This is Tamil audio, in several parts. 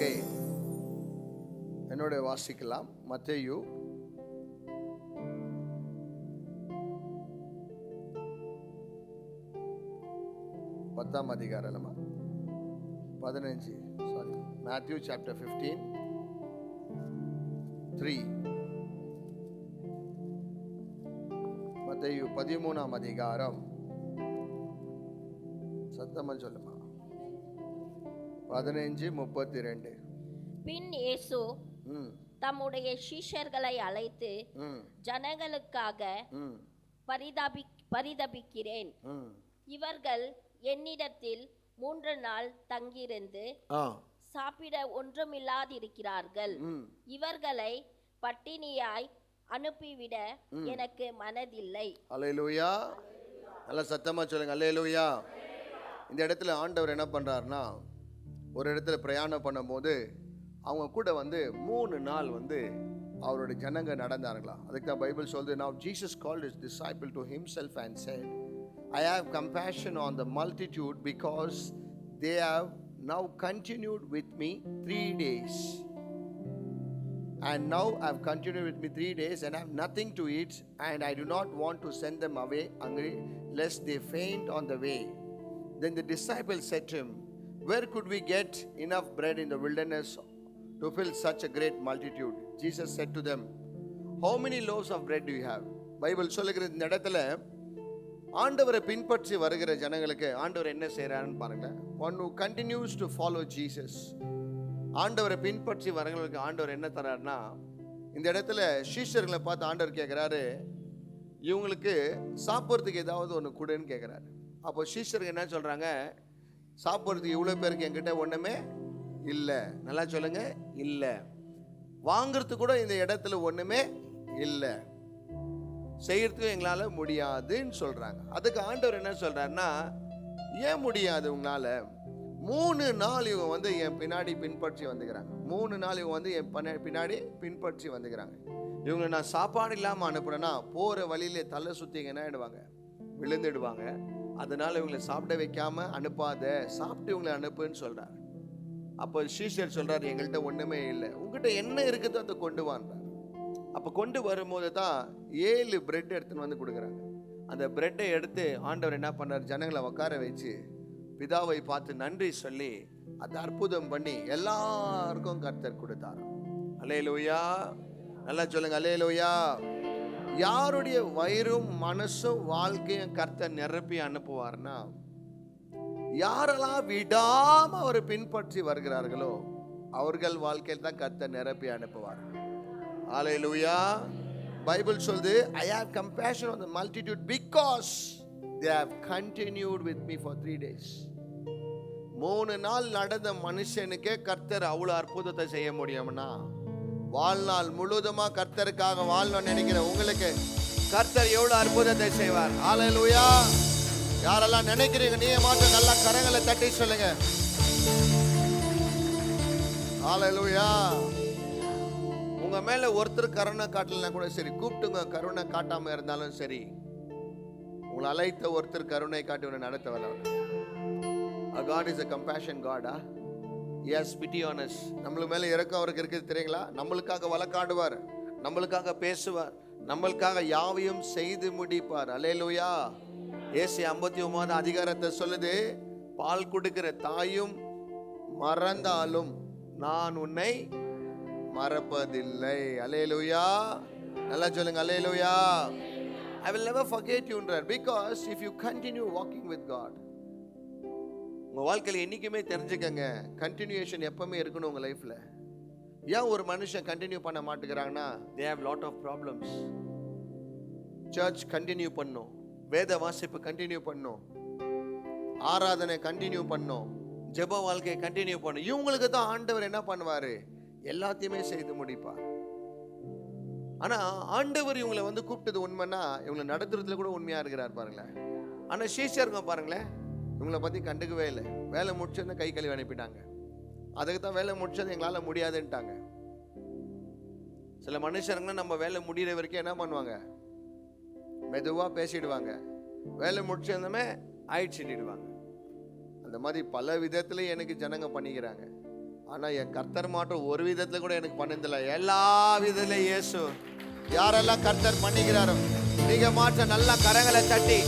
ஓகே, என்னோட வாசிக்கலாம். மத்தேயு 10ஆம் அதிகாரம் 15, சாரி, Matthew chapter 15:3. மத்தேயு 13ஆம் அதிகாரம், சத்தமா சொல்லுமா, 15:32. பின் இயேசு தம்முடைய சீஷர்களை அழைத்து, ஜனங்களுக்காக பரிதபிக்கிறேன். இவர்கள் என்னிடத்தில் 3 நாள் தங்கியிருந்து சாப்பிட ஒன்றுமில்லாதிருக்கிறார்கள். இவர்களை பட்டினியாய் அனுப்பிவிட எனக்கு மனதில்லை. அல்லேலூயா. நல்ல சத்தமா சொல்லுங்க, அல்லேலூயா. இந்த இடத்துல ஆண்டவர் என்ன பண்றாருன்னா, ஒரு இடத்துல பிரயாணம் பண்ணும்போது அவங்க கூட 3 நாள் அவருடைய ஜனங்க நடந்தார்களாம். அதுக்கு தான் பைபிள் சொல்லுது, now Jesus called his disciple to himself and said, I have compassion on the multitude because they have now continued with me 3 days. And now I have continued with me 3 days and have nothing to eat, and I do not want to send them away hungry lest they faint on the way. Then the disciples said to him, where could we get enough bread in the wilderness to fill such a great multitude? Jesus said to them, how many loaves of bread do you have? Bible சொல்லுகிற இந்த இடத்துல ஆண்டவரை பின்பற்றி வருகிற ஜனங்களுக்கு ஆண்டவர் என்ன செய்யறாருன்னு பாருங்க. one who continues to follow Jesus, ஆண்டவரை பின்பற்றி வரவங்களுக்கு ஆண்டவர் என்ன தராருன்னா, இந்த இடத்துல சீஷர்களை பார்த்து ஆண்டவர் கேட்கிறாரு, இவங்களுக்கு சாப்பிட்றதுக்கு ஏதாவது ஒன்று கொடுன்னு கேட்கிறாரு. அப்போ சீஷர்கள் என்ன சொல்றாங்க, சாப்பிட்றதுக்கு இவ்வளோ பேருக்கு என்கிட்ட ஒன்றுமே இல்லை. நல்லா சொல்லுங்க, இல்லை. வாங்கிறதுக்கு கூட இந்த இடத்துல ஒன்றுமே இல்லை, செய்யறதுக்கு எங்களால் முடியாதுன்னு சொல்றாங்க. அதுக்கு ஆண்டவர் என்ன சொல்றாருன்னா, ஏன் முடியாது உங்களால? 3 நாள் இவங்க என் பின்னாடி பின்பற்றி வந்துக்கிறாங்க. 3 நாள் இவங்க என் பின்னாடி பின்பற்றி வந்துக்கிறாங்க. இவங்க நான் சாப்பாடு இல்லாமல் அனுப்புறேன்னா போகிற வழியிலே தலை சுற்றி என்ன ஆயிடுவாங்க, விழுந்துடுவாங்க. அதனால இவங்களை சாப்பிட வைக்காம அனுப்பாத, சாப்பிட்டு இவங்களை அனுப்புன்னு சொல்றாரு. அப்போ சீஷர் சொல்றாரு, எங்கள்கிட்ட ஒண்ணுமே இல்லை, உங்ககிட்ட என்ன இருக்குதோ அதை கொண்டு வான்றார். அப்போ கொண்டு வரும்போது தான் 7 பிரெட் எடுத்துன்னு கொடுக்குறாங்க. அந்த பிரெட்டை எடுத்து ஆண்டவர் என்ன பண்ணார், ஜனங்களை உட்கார வச்சு பிதாவை பார்த்து நன்றி சொல்லி அதை அற்புதம் பண்ணி எல்லாருக்கும் கர்த்தர் கொடுத்தார். அல்லேலூயா. நல்லா சொல்லுங்க, அல்லேலூயா. யாருடைய வயிறும் மனசும் வாழ்க்கையும் கர்த்தர் நிரப்பி அனுப்புவார்னா, யாரெல்லாம் விடாம அவரை பின்பற்றி வருகிறார்களோ அவர்கள் வாழ்க்கையில் தான் கர்த்தர் நிரப்பி அனுப்புவார். ஹல்லேலூயா. பைபிள் சொல்லுது, I have compassion on the multitude because they have continued with me for 3 days. 3 நாள் நடந்த மனுஷனுக்கே கர்த்தர் அவ்வளவு அற்புதத்தை செய்ய முடியும்னா, வாழ்நாள் முழுவதுமா கர்த்தருக்காக வாழணும்னு நினைக்கிற உங்களுக்கு கர்த்தர் எவ்வளவு அற்புதத்தை செய்வார். ஹல்லேலூயா. யாரெல்லாம் நினைக்கிறீங்க, நீ மாற்றம் நல்லா கரங்களை தட்டி சொல்லுங்க. ஹல்லேலூயா. உங்க மேல ஒருத்தர் கருணை காட்டலனா கூட சரி, கூப்பிட்டுங்க. கருணை காட்டாம இருந்தாலும் சரி, உங்களை அழைத்த ஒருத்தர் கருணை காட்டி உன்னை நடத்த வல்லவர். God is a compassion God. He has pity on us. நம்மளுக்கு மேல இரக்கம் அவருக்கு இருக்குது தெரியுங்களா? நம்மளுக்காக வழக்காடுவார், நம்மளுக்காக பேசுவார், நம்மளுக்காக யாவையும் செய்து முடிப்பார். அல்லேலூயா. ஏசி 59 அதிகாரத்தை சொல்லுது, பால் கொடுக்கிற தாயும் மறந்தாலும் நான் உன்னை மறப்பதில்லை. அல்லேலூயா. நல்லா சொல்லுங்க, அல்லேலூயா. I will never forget you, because if you continue walking with God, உங்க வாழ்க்கையில் என்னைக்குமே தெரிஞ்சுக்கங்க, கண்டினியூஷன் எப்பவுமே இருக்கணும் உங்க லைஃப்ல. ஏன் ஒரு மனுஷன் கண்டினியூ பண்ண மாட்டேங்கிறாங்கன்னா, they have lot of problems. Church continue பண்ணும், வேத வாசிப்பு கண்டினியூ பண்ணும், ஆராதனை கண்டினியூ பண்ணும், ஜெப வாழ்க்கையை கண்டினியூ பண்ணும். இவங்களுக்கு தான் ஆண்டவர் என்ன பண்ணுவாரு, எல்லாத்தையுமே செய்து முடிப்பார். ஆனா ஆண்டவர் இவங்களை கூப்பிட்டது உண்மைன்னா, இவங்களை நடத்துறதுல கூட உண்மையா இருக்கிறார் பாருங்களேன். ஆனா சீஷருங்க பாருங்களேன், இவங்களை பத்தி கண்டுக்கவே இல்லை. வேலை முடிச்சது கை கழுவி அனுப்பிட்டாங்க. அதுக்கு தான் வேலை முடிச்சது எங்களால முடியாதுன்ட்டாங்க. சில மனுஷருங்க நம்ம வேலை முடிகிற வரைக்கும் என்ன பண்ணுவாங்க, மெதுவா பேசிடுவாங்க, வேலை முடிச்சதுமே ஆயிடுச்சுடுவாங்க. அந்த மாதிரி பல விதத்துல எனக்கு ஜனங்க பண்ணிக்கிறாங்க. ஆனா என் கர்த்தர் மாற்றம் ஒரு விதத்துல கூட எனக்கு பண்ணதில்லை. எல்லா விதத்துல இயேசு யாரெல்லாம் கர்த்தர் பண்ணிக்கிறாரோ நீங்க மாற்ற நல்லா கரங்களை தட்டி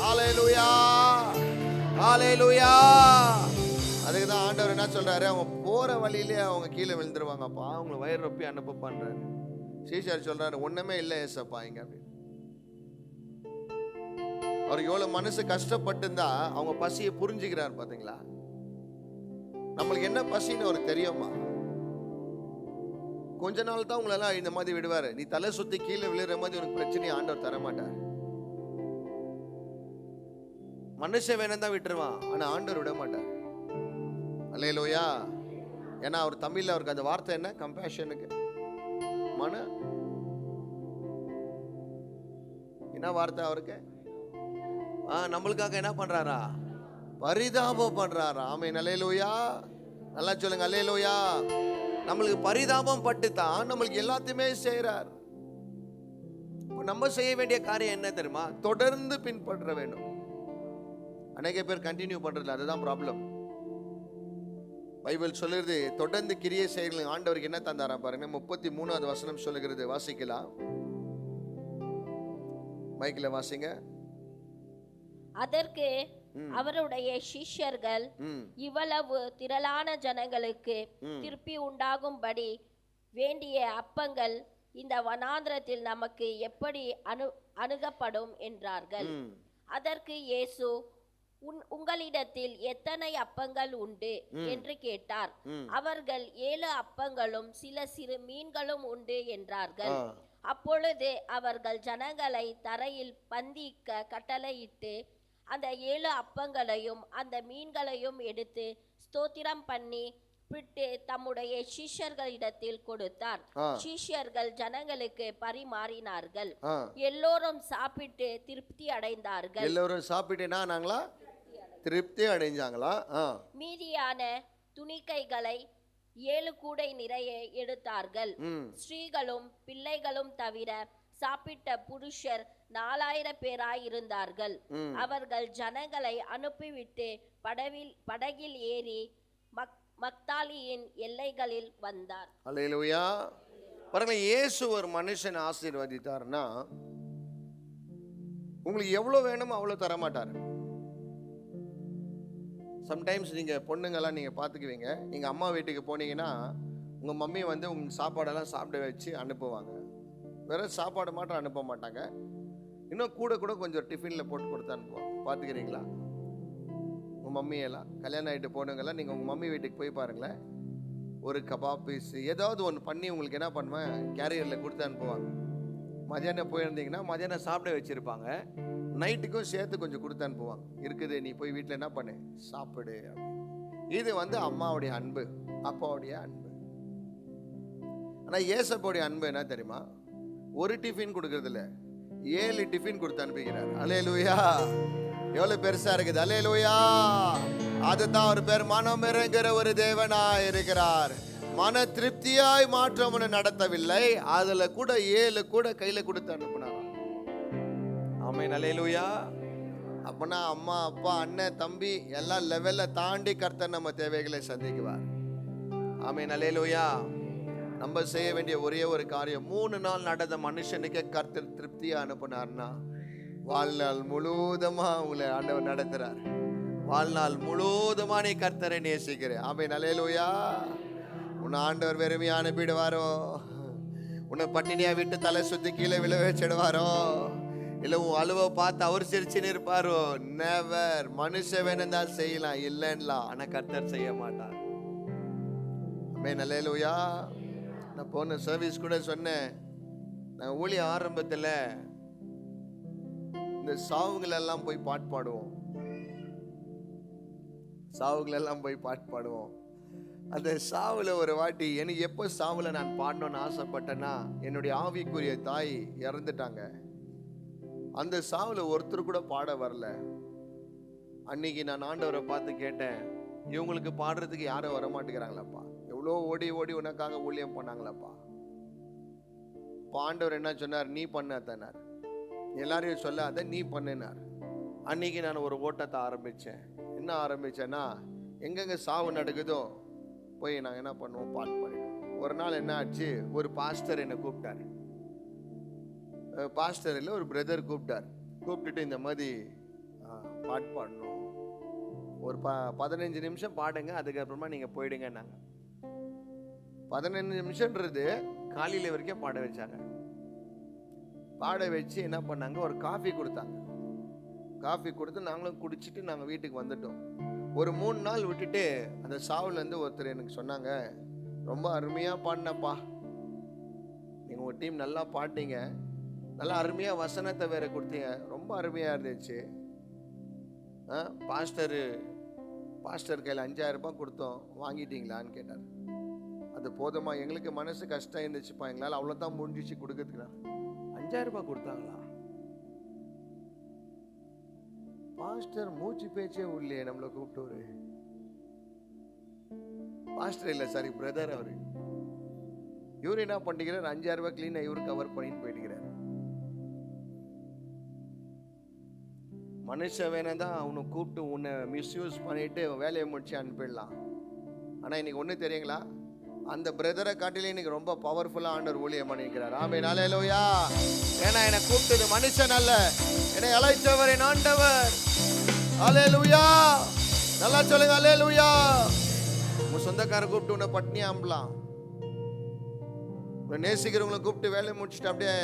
ஹல்லேலூயா ஹல்லேலூயா. அதுக்கு தான் ஆண்டவர் என்ன சொல்றாரு, அவங்க போற வழியிலே அவங்க கீழே விழுந்துருவாங்கப்பா, அவங்களை வயிறு ரொப்பி அனுப்ப பண்றாரு. சீஷர் சொல்றாரு, ஒண்ணுமே இல்லை ஏசப்பா இங்க அப்படின்னு. அவர் எவ்வளவு மனசு கஷ்டப்பட்டு இருந்தா அவங்க பசியை புரிஞ்சுக்கிறார் பாத்தீங்களா. நம்மளுக்கு என்ன பசின்னு அவருக்கு தெரியுமா? கொஞ்ச நாள் தான் உங்களெல்லாம் இந்த மாதிரி விடுவாரு. நீ தலை சுத்தி கீழே விழுற மாதிரி உனக்கு பிரச்சனையை ஆண்டவர் தர மாட்டார். மனுஷன் வேணும் தான் விட்டுருவான், ஆனா ஆண்டவர் விட மாட்டார். அல்லேலூயா. ஏன்னா அவர் தமிழ்ல அவருக்கு அந்த வார்த்தை என்ன, கம்பேஷனுக்கு என்ன வார்த்தை அவருக்கு? நம்மளுக்காக என்ன பண்றாரா? பரிதாபம் பண்றாரா? ஆமென் அல்லேலூயா. நல்லா சொல்லுங்க அல்லேலூயா. நம்மளுக்கு பரிதாபம் பட்டு தான் நம்மளுக்கு எல்லாத்தையுமே செய்யறார். நம்ம செய்ய வேண்டிய காரியம் என்ன தெரியுமா? தொடர்ந்து பின்பற்ற வேண்டும். அநேக பேர் கண்டினியூ பண்றதில்ல, அதுதான் ப்ராப்ளம். பைபிள் சொல்லுறது தொடர்ந்து கிரியை செய்யலாம். ஆண்டவருக்கு என்ன தந்தாரா பாருங்க, 33வது வசனம் சொல்லுகிறது, வாசிக்கலாம். மைக்ல வாசிங்க. அதற்கு அவருடைய சிஷ்யர்கள், இவ்வளவு திரளான ஜனங்களுக்கு திருப்பி உண்டாகும்படி வேண்டிய அப்பங்கள் இந்த வனாந்திரத்தில் நமக்கு எப்படி அணுகப்படும் என்றார்கள். அதற்கு இயேசு, உங்களிடத்தில் எத்தனை அப்பங்கள் உண்டு என்று கேட்டார். அவர்கள் 7 அப்பங்களும் சில சிறு மீன்களும் உண்டு என்றார்கள். அப்பொழுது அவர்கள் ஜனங்களை தரையில் பந்திக்க கட்டளையிட்டு அந்த 7 அப்பங்களையும் அந்த மீன்களையும் எடுத்து ஸ்தோத்திரம் பண்ணி பிட்டு தம்முடைய சிஷ்யர்களிடத்தில் கொடுத்தார். சிஷ்யர்கள் ஜனங்களுக்கு பரிமாறினார்கள். எல்லோரும் சாப்பிட்டு திருப்தி அடைந்தார்கள். எல்லோரும் சாப்பிட்டு நாங்களா திருப்தி அடைஞ்சாங்களா? மீதியான துணிக்கைகளை 7 கூடை நிறைய எடுத்தார்கள். ஸ்திரீகளும் பிள்ளைகளும் தவிர சாப்பிட்ட புருஷர் 4000 பேராயிருந்தார்கள். அவர்கள் ஜனங்களை அனுப்பிவிட்டு படகில் ஏறி மக்தாலியின் எல்லைகளில் வந்தார். அல்லேலூயா. பாருங்க, இயேசு ஒரு மனுஷன் ஆசீர்வதித்தார்னா உங்களுக்கு எவ்வளவு வேணுமோ அவ்வளவு தர மாட்டார். சம்டைம்ஸ் நீங்க பொண்ணுங்கெல்லாம் நீங்க பாத்துக்குவீங்க, நீங்க அம்மா வீட்டுக்கு போனீங்கன்னா உங்க மம்மி வந்து உங்க சாப்பாடெல்லாம் சாப்பிட வச்சு அனுப்புவாங்க. வேற சாப்பாடு மாற்றம் அனுப்ப மாட்டாங்க, இன்னும் கூட கூட கொஞ்சம் டிஃபின்ல போட்டு கொடுத்து அனுப்புவாங்க. பாத்துக்கிறீங்களா? உங்க மம்மியெல்லாம் கல்யாணம் ஆகிட்டு போனவங்கெல்லாம் நீங்கள் உங்கள் மம்மி வீட்டுக்கு போய் பாருங்களேன், ஒரு கபாப் பீஸ் ஏதாவது ஒன்று பண்ணி உங்களுக்கு என்ன பண்ணுவேன், கேரியரில் கொடுத்து அனுப்புவாங்க. மதியானம் போயிருந்தீங்கன்னா மதியானம் சாப்பிட வச்சுருப்பாங்க, நைட்டுக்கும் சேர்த்து கொஞ்சம் கொடுத்து அனுப்புவாங்க. இருக்குது, நீ போய் வீட்டில் என்ன பண்ணு, சாப்பிடு. இது வந்து அம்மாவுடைய அன்பு, அப்பாவுடைய அன்பு. ஆனால் ஏசப்பாவுடைய அன்பு என்ன தெரியுமா? ஒரு டிஃபின் கொடுக்கறதில்ல, 7 டிஃபின் கொடுத்து அனுப்பிக்கிறார். அல்லேலூயா. எவ்வளவு பெருசா இருக்குது. அல்லேலூயா. அதுதான் ஒரு பேர் மனம் இறங்குற ஒரு தேவனாய் இருக்கிறார். மன திருப்தியாய் மாற்றம் நடத்தவில்லை, அதுல கூட 7 கூட கையில கொடுத்து அனுப்பினார். ஆமென் அல்லேலூயா. அப்பனா அம்மா அப்பா அண்ணன் தம்பி எல்லாம் லெவல்ல தாண்டி கர்த்தர் நம்ம தேவைகளை சந்திக்குவார். ஆமென் அல்லேலூயா. நம்ம செய்ய வேண்டிய ஒரே ஒரு காரியம், 3 நாள் நடந்த மனுஷனுக்கு கர்த்தர் திருப்தியா அனுப்பினார்னா வாழ்நாள் முழுவதுமா உங்களை ஆண்டவர் நடத்துறார். வாழ்நாள் முழுவதுமா நீ கர்த்தரை நேசிக்கிற. ஆமென் அல்லேலூயா. உன்னை ஆண்டவர் வெறுமையா அனுப்பிடுவாரோ, உன்னை பட்டினியா விட்டு தலை சுத்தி கீழே விழ வச்சிடுவாரோ, இல்ல உன் அழுவ பார்த்து அவர் சிரிச்சுன்னு இருப்பாரோ? நெவர். மனுஷன் வேணும் தான் செய்யலாம், இல்லைன்னா, ஆனா கர்த்தர் செய்ய மாட்டார். ஆமென் அல்லேலூயா. நான் போன சர்வீஸ் கூட சொன்னேன், நான் ஊழிய ஆரம்பத்துல இந்த சாவுகளெல்லாம் போய் பாட்டு பாடுவோம், சாவுகளெல்லாம் போய் பாட்டு பாடுவோம். அந்த சாவுல ஒரு வாட்டி எனக்கு எப்போ சாவுல நான் பாடணும்னு ஆசைப்பட்டேன்னா, என்னுடைய ஆவிக்குரிய தாய் இறந்துட்டாங்க. அந்த சாவுல ஒருத்தர் கூட பாட வரல. அன்னைக்கு நான் ஆண்டவரை பார்த்து கேட்டேன், இவங்களுக்கு பாடுறதுக்கு யாரும் வரமாட்டேங்கிறாங்களாப்பா, எவ்வளோ ஓடி ஓடி உனக்காக ஊழியம் பண்ணாங்களாப்பா. ஆண்டவர் என்ன சொன்னார், நீ பண்ணார். எல்லாரையும் சொல்ல அதை நீ பண்ணினார். அன்னைக்கு நான் ஒரு ஓட்டத்தை ஆரம்பித்தேன். என்ன ஆரம்பித்தேன்னா, எங்கெங்க சாவு நடக்குதோ போய் நாங்கள் என்ன பண்ணுவோம், பாட்டு பாடிடுவோம். ஒரு நாள் என்ன ஆச்சு, ஒரு பாஸ்டர் என்னை கூப்பிட்டார். பாஸ்டர் இல்லை, ஒரு பிரதர் கூப்பிட்டார். கூப்பிட்டுட்டு இந்த மாதிரி பாட்டு பாடணும், ஒரு 15 நிமிஷம் பாடுங்க, அதுக்கப்புறமா நீங்கள் போயிடுங்கன்னாங்க. 15 நிமிஷம்ன்றது காலையில் வரைக்கும் பாட வச்சாங்க. பாட வச்சு என்ன பண்ணாங்க, ஒரு காஃபி கொடுத்தாங்க. காஃபி கொடுத்து நாங்களும் குடிச்சிட்டு நாங்கள் வீட்டுக்கு வந்துட்டோம். ஒரு 3 நாள் விட்டுட்டு அந்த சாவுலேருந்து ஒருத்தர் எனக்கு சொன்னாங்க, ரொம்ப அருமையாக பாடினப்பா, நீங்கள் உங்கள் டீம் நல்லா பாட்டீங்க, நல்லா அருமையாக வசனத்தை வேற கொடுத்தீங்க, ரொம்ப அருமையாக இருந்துச்சு. பாஸ்டர் கையில் 5000 ரூபாய் கொடுத்தோம், வாங்கிட்டீங்களான்னு கேட்டார். அது போதுமா, எங்களுக்கு மனசு கஷ்டம் இருந்துச்சுப்பா, எங்களால் அவ்வளோதான் முடிஞ்சிச்சு கொடுக்கறதுக்கு. 5000 ரூபாய் கொடுத்தாங்களா? பாஸ்டர் மூச்சு பேச்சே உள்ளே நம்மளை கூப்பிட்டு, பாஸ்டர் இல்லை சாரி பிரதர், அவரு இவரு என்ன பண்ணிக்கிறார், 5000 ரூபாய் கிளீனா இவரு கவர் பண்ணிட்டு போயிட்டுக்கிறார். மனுஷன் வேணதான் அவனை கூப்பிட்டு உன்னை மிஸ்யூஸ் பண்ணிட்டு வேலையை முடிச்சு அனுப்பிடலாம். ஆனா இன்னைக்கு ஒண்ணு தெரியுங்களா, அந்த பிரதரை காட்டிலே இன்னைக்கு ரொம்ப பவர்ஃபுல்லா ஆண்டவர் ஊழியம் பண்ணிக்கிறார். ஆமென், அல்லேலூயா. ஏன்னா என்னை கூப்பிட்டது மனுஷன் அல்ல, என்னை அழைத்தவர் என் ஆண்டவர். அல்லேலூயா. நல்லா சொல்லுங்க, அல்லேலூயா. உங்க சொந்தக்கார கூப்பிட்டு உன்னை பட்னியா அம்பலாம், உன்னை நேசிக்கிறவங்களை கூப்பிட்டு வேலையை முடிச்சுட்டு அப்படியே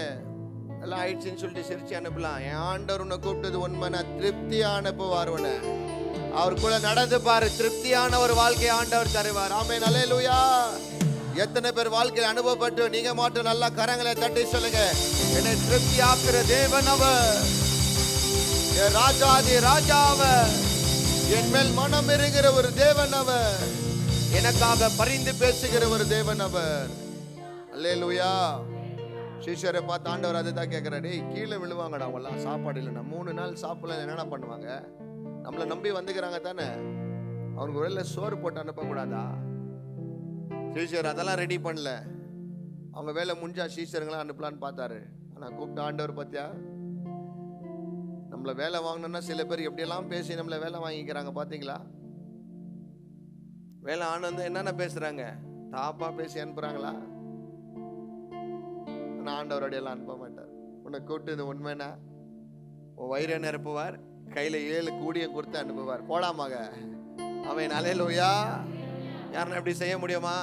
எல்லாம் ஆயிடுச்சுன்னு சொல்லிட்டு சிரிச்சு அனுப்பலாம். என் ஆண்டவர் உன்னை கூப்பிட்டது உண்மைனா திருப்தியா அனுப்புவார். உன்னை அவர் கூட நடந்து பாரு, திருப்தியான ஒரு வாழ்க்கையை ஆண்டவர் தருவார். ஆமென், அல்லேலூயா. எத்தனை பேர் வாழ்க்கையில் அனுபவப்பட்டு நீங்க மட்டும் நல்லா கரங்களை தட்டி சொல்லுங்க, என்னை திருப்தி ஆக்குற தேவன் அவர், என் ராஜாதி ராஜாவர், என் மேல் மனம் இருக்கிற ஒரு தேவன் அவர், எனக்காக பரிந்து பேசுகிற ஒரு தேவன் அவர். அல்லேலூயா. சீஷரை பார்த்து ஆண்டவர் அதை தான் கேட்கிறாரு, கீழே விழுவாங்கடா அவங்களாம், சாப்பாடு இல்லைன்னா 3 நாள் சாப்பிடல, என்னென்ன பண்ணுவாங்க? நம்மளை நம்பி வந்துக்கிறாங்க தானே, அவனுக்கு ஒரு சோறு போட்டு அனுப்பக்கூடாதா? சீஷர் அதெல்லாம் ரெடி பண்ணல. அவங்க வேலை முடிஞ்சா சீஷருங்களாம் அனுப்பலான்னு பார்த்தாரு. ஆனால் கூப்பிட்ட ஆண்டவர் பார்த்தியா, நம்மளை வேலை வாங்கணும்னா சில பேர் எப்படியெல்லாம் பேசி நம்மளை வேலை வாங்கிக்கிறாங்க பார்த்தீங்களா? வேலை ஆனந்து என்னென்ன பேசுறாங்க, தாப்பா பேசி அனுப்புறாங்களா? ஆண்டவரோடையெல்லாம் அனுப்ப மாட்டார். உன்னை கூப்பிட்டு இது உண்மைனா உன் வயிறை நிரப்புவார், கையில 7 கூடியம் கொடுத்து அனுப்புவார். போடாமாக அவன். அல்லேலூயா. யாருன்னா இப்படி செய்ய முடியுமா?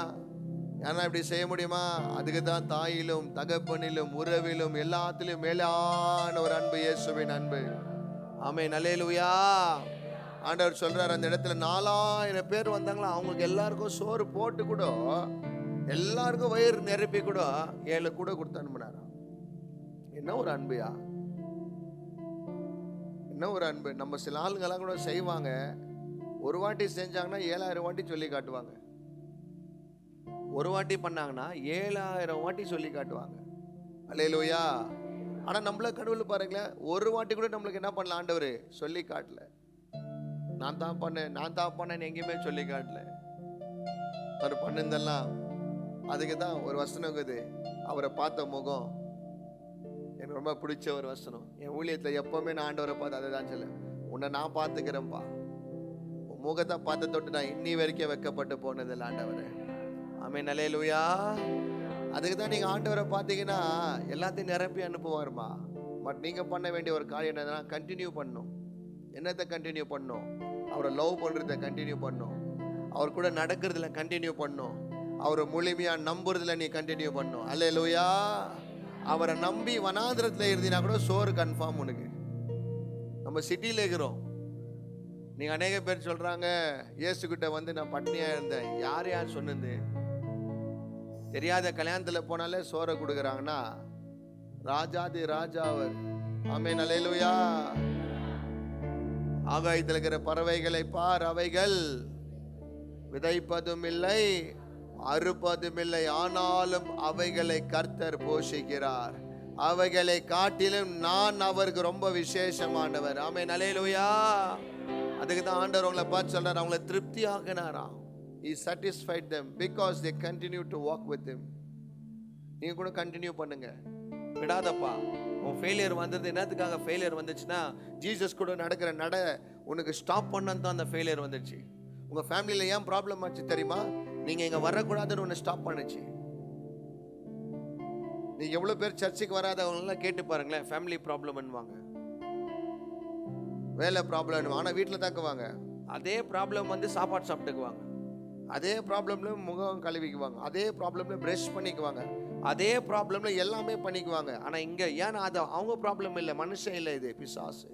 யாருன்னா இப்படி செய்ய முடியுமா? அதுக்கு தான் தாயிலும் தகப்பனிலும் உறவிலும் எல்லாத்திலும் மேலான ஒரு அன்பு இயேசுவின் அன்பு. ஆமென், அல்லேலூயா. ஆண்டவர் சொல்றார், அந்த இடத்துல 4000 பேர் வந்தாங்களா, அவங்களுக்கு எல்லாருக்கும் சோறு போட்டு கூட, எல்லாருக்கும் வயிறு நிரப்பி கூட 7 கூட கொடுத்து அனுப்பினாரா? என்ன ஒரு அன்புயா, என்ன ஒரு அன்பு. நம்ம சில ஆளுங்கெல்லாம் கூட செய்வாங்க, ஒரு வாட்டி செஞ்சாங்கன்னா 7000 வாட்டி சொல்லி காட்டுவாங்க. ஒரு வாட்டி பண்ணாங்கன்னா 7000 வாட்டி சொல்லி காட்டுவாங்க. அல்லேலூயா. ஆனா நம்மள கடவுள் பாருங்களேன், ஒரு வாட்டி கூட நம்மளுக்கு என்ன பண்ணல ஆண்டவர் சொல்லி காட்டல. நான் தான் பண்ணேன் எங்கேயுமே சொல்லி காட்டல. அவர் பண்ணுதெல்லாம் அதுக்கு தான் ஒரு வசனம் இருக்குது, அவரை பார்த்த முகம். எனக்கு ரொம்ப பிடிச்ச ஒரு வசனம். என் ஊழியத்தில் எப்பவுமே நான் ஆண்டவரை பார்த்து அதை தான் சொல்ல, உன்னை நான் பார்த்துக்கிறேன்ப்பா, உன் முகத்தை பார்த்த தொட்டு நான் இன்னி வரைக்கும் வெக்கப்பட்டு போனதில்லை ஆண்டவரே. ஆமென், அல்லேலூயா. அதுக்கு தான் நீங்கள் ஆண்டவரை பார்த்தீங்கன்னா எல்லாத்தையும் நிரப்பி அனுப்புவாருமா. பட் நீங்கள் பண்ண வேண்டிய ஒரு காரியம் என்னன்னா, கண்டினியூ பண்ணணும். என்னத்தை கண்டினியூ பண்ணணும்? அவரை லவ் பண்ணுறத கண்டினியூ பண்ணணும், அவர் கூட நடக்கிறதுல கண்டினியூ பண்ணணும், அவரை முழுமையாக நம்புறதுல நீ கண்டினியூ பண்ணணும். அல்லேலூயா. அவரை நம்பி வனாந்திரத்தில் இருந்தீங்கன்னா கூட சோறு கன்ஃபார்ம் உனக்கு. நம்ம சிட்டியில் இருக்கிறோம். நீங்கள் அநேக பேர் சொல்கிறாங்க, இயேசுக்கிட்ட வந்து நான் பட்னியாக இருந்தேன். யார் சொன்னது? தெரியாத கல்யாணத்தில் போனாலே சோறை கொடுக்குறாங்கன்னா ராஜாதி ராஜாவர். ஆமென், அல்லேலூயா. ஆகாயத்தில் இருக்கிற பறவைகளை பார், அவைகள் விதைப்பதும் இல்லை, அறுப்பதும் இல்லை, ஆனாலும் அவைகளை கர்த்தர் போஷிக்கிறார். அவைகளை காட்டிலும் நான் அவருக்கு ரொம்ப விசேஷமானவர். ஆமென், அல்லேலூயா. அதுக்கு தான் ஆண்டவர் அவங்களை பார்த்து சொல்றார், அவங்களை திருப்தி ஆக்கினாராம். He satisfied them because they continue to walk with him. நீங்க கூட கண்டினியூ பண்ணுங்க, விடாதப்பா. உன் ஃபெயிலியர் வந்தது என்னத்துக்காக ஃபெயிலியர் வந்துச்சுன்னா, ஜீசஸ் கூட நடக்கிற உனக்கு ஸ்டாப் பண்ணன்னு தான் அந்த ஃபெயிலியர் வந்துச்சு. உங்கள் ஃபேமிலியில் ஏன் ப்ராப்ளம் ஆச்சு தெரியுமா? நீங்கள் இங்கே வரக்கூடாதுன்னு ஒன்று ஸ்டாப் பண்ணுச்சு. நீங்கள் எவ்வளோ பேர் சர்ச்சுக்கு வராதவங்களெல்லாம் கேட்டு பாருங்களேன், ஃபேமிலி ப்ராப்ளம்னுவாங்க, வேலை ப்ராப்ளம். ஆனால் வீட்டில் தாக்குவாங்க. அதே ப்ராப்ளம் வந்து சாப்பாடு சாப்பிட்டுக்குவாங்க, அதே ப்ராப்ளம்ல முகம் கழுவிக்குவாங்க, அதே ப்ராப்ளம்ல ப்ரஷ் பண்ணிக்குவாங்க, அதே ப்ராப்ளம்ல எல்லாமே பண்ணிக்குவாங்க. ஆனால் இங்கே ஏன்னா அது அவங்க ப்ராப்ளம் இல்லை, மனுஷன் இல்லை, இது பிசாசு.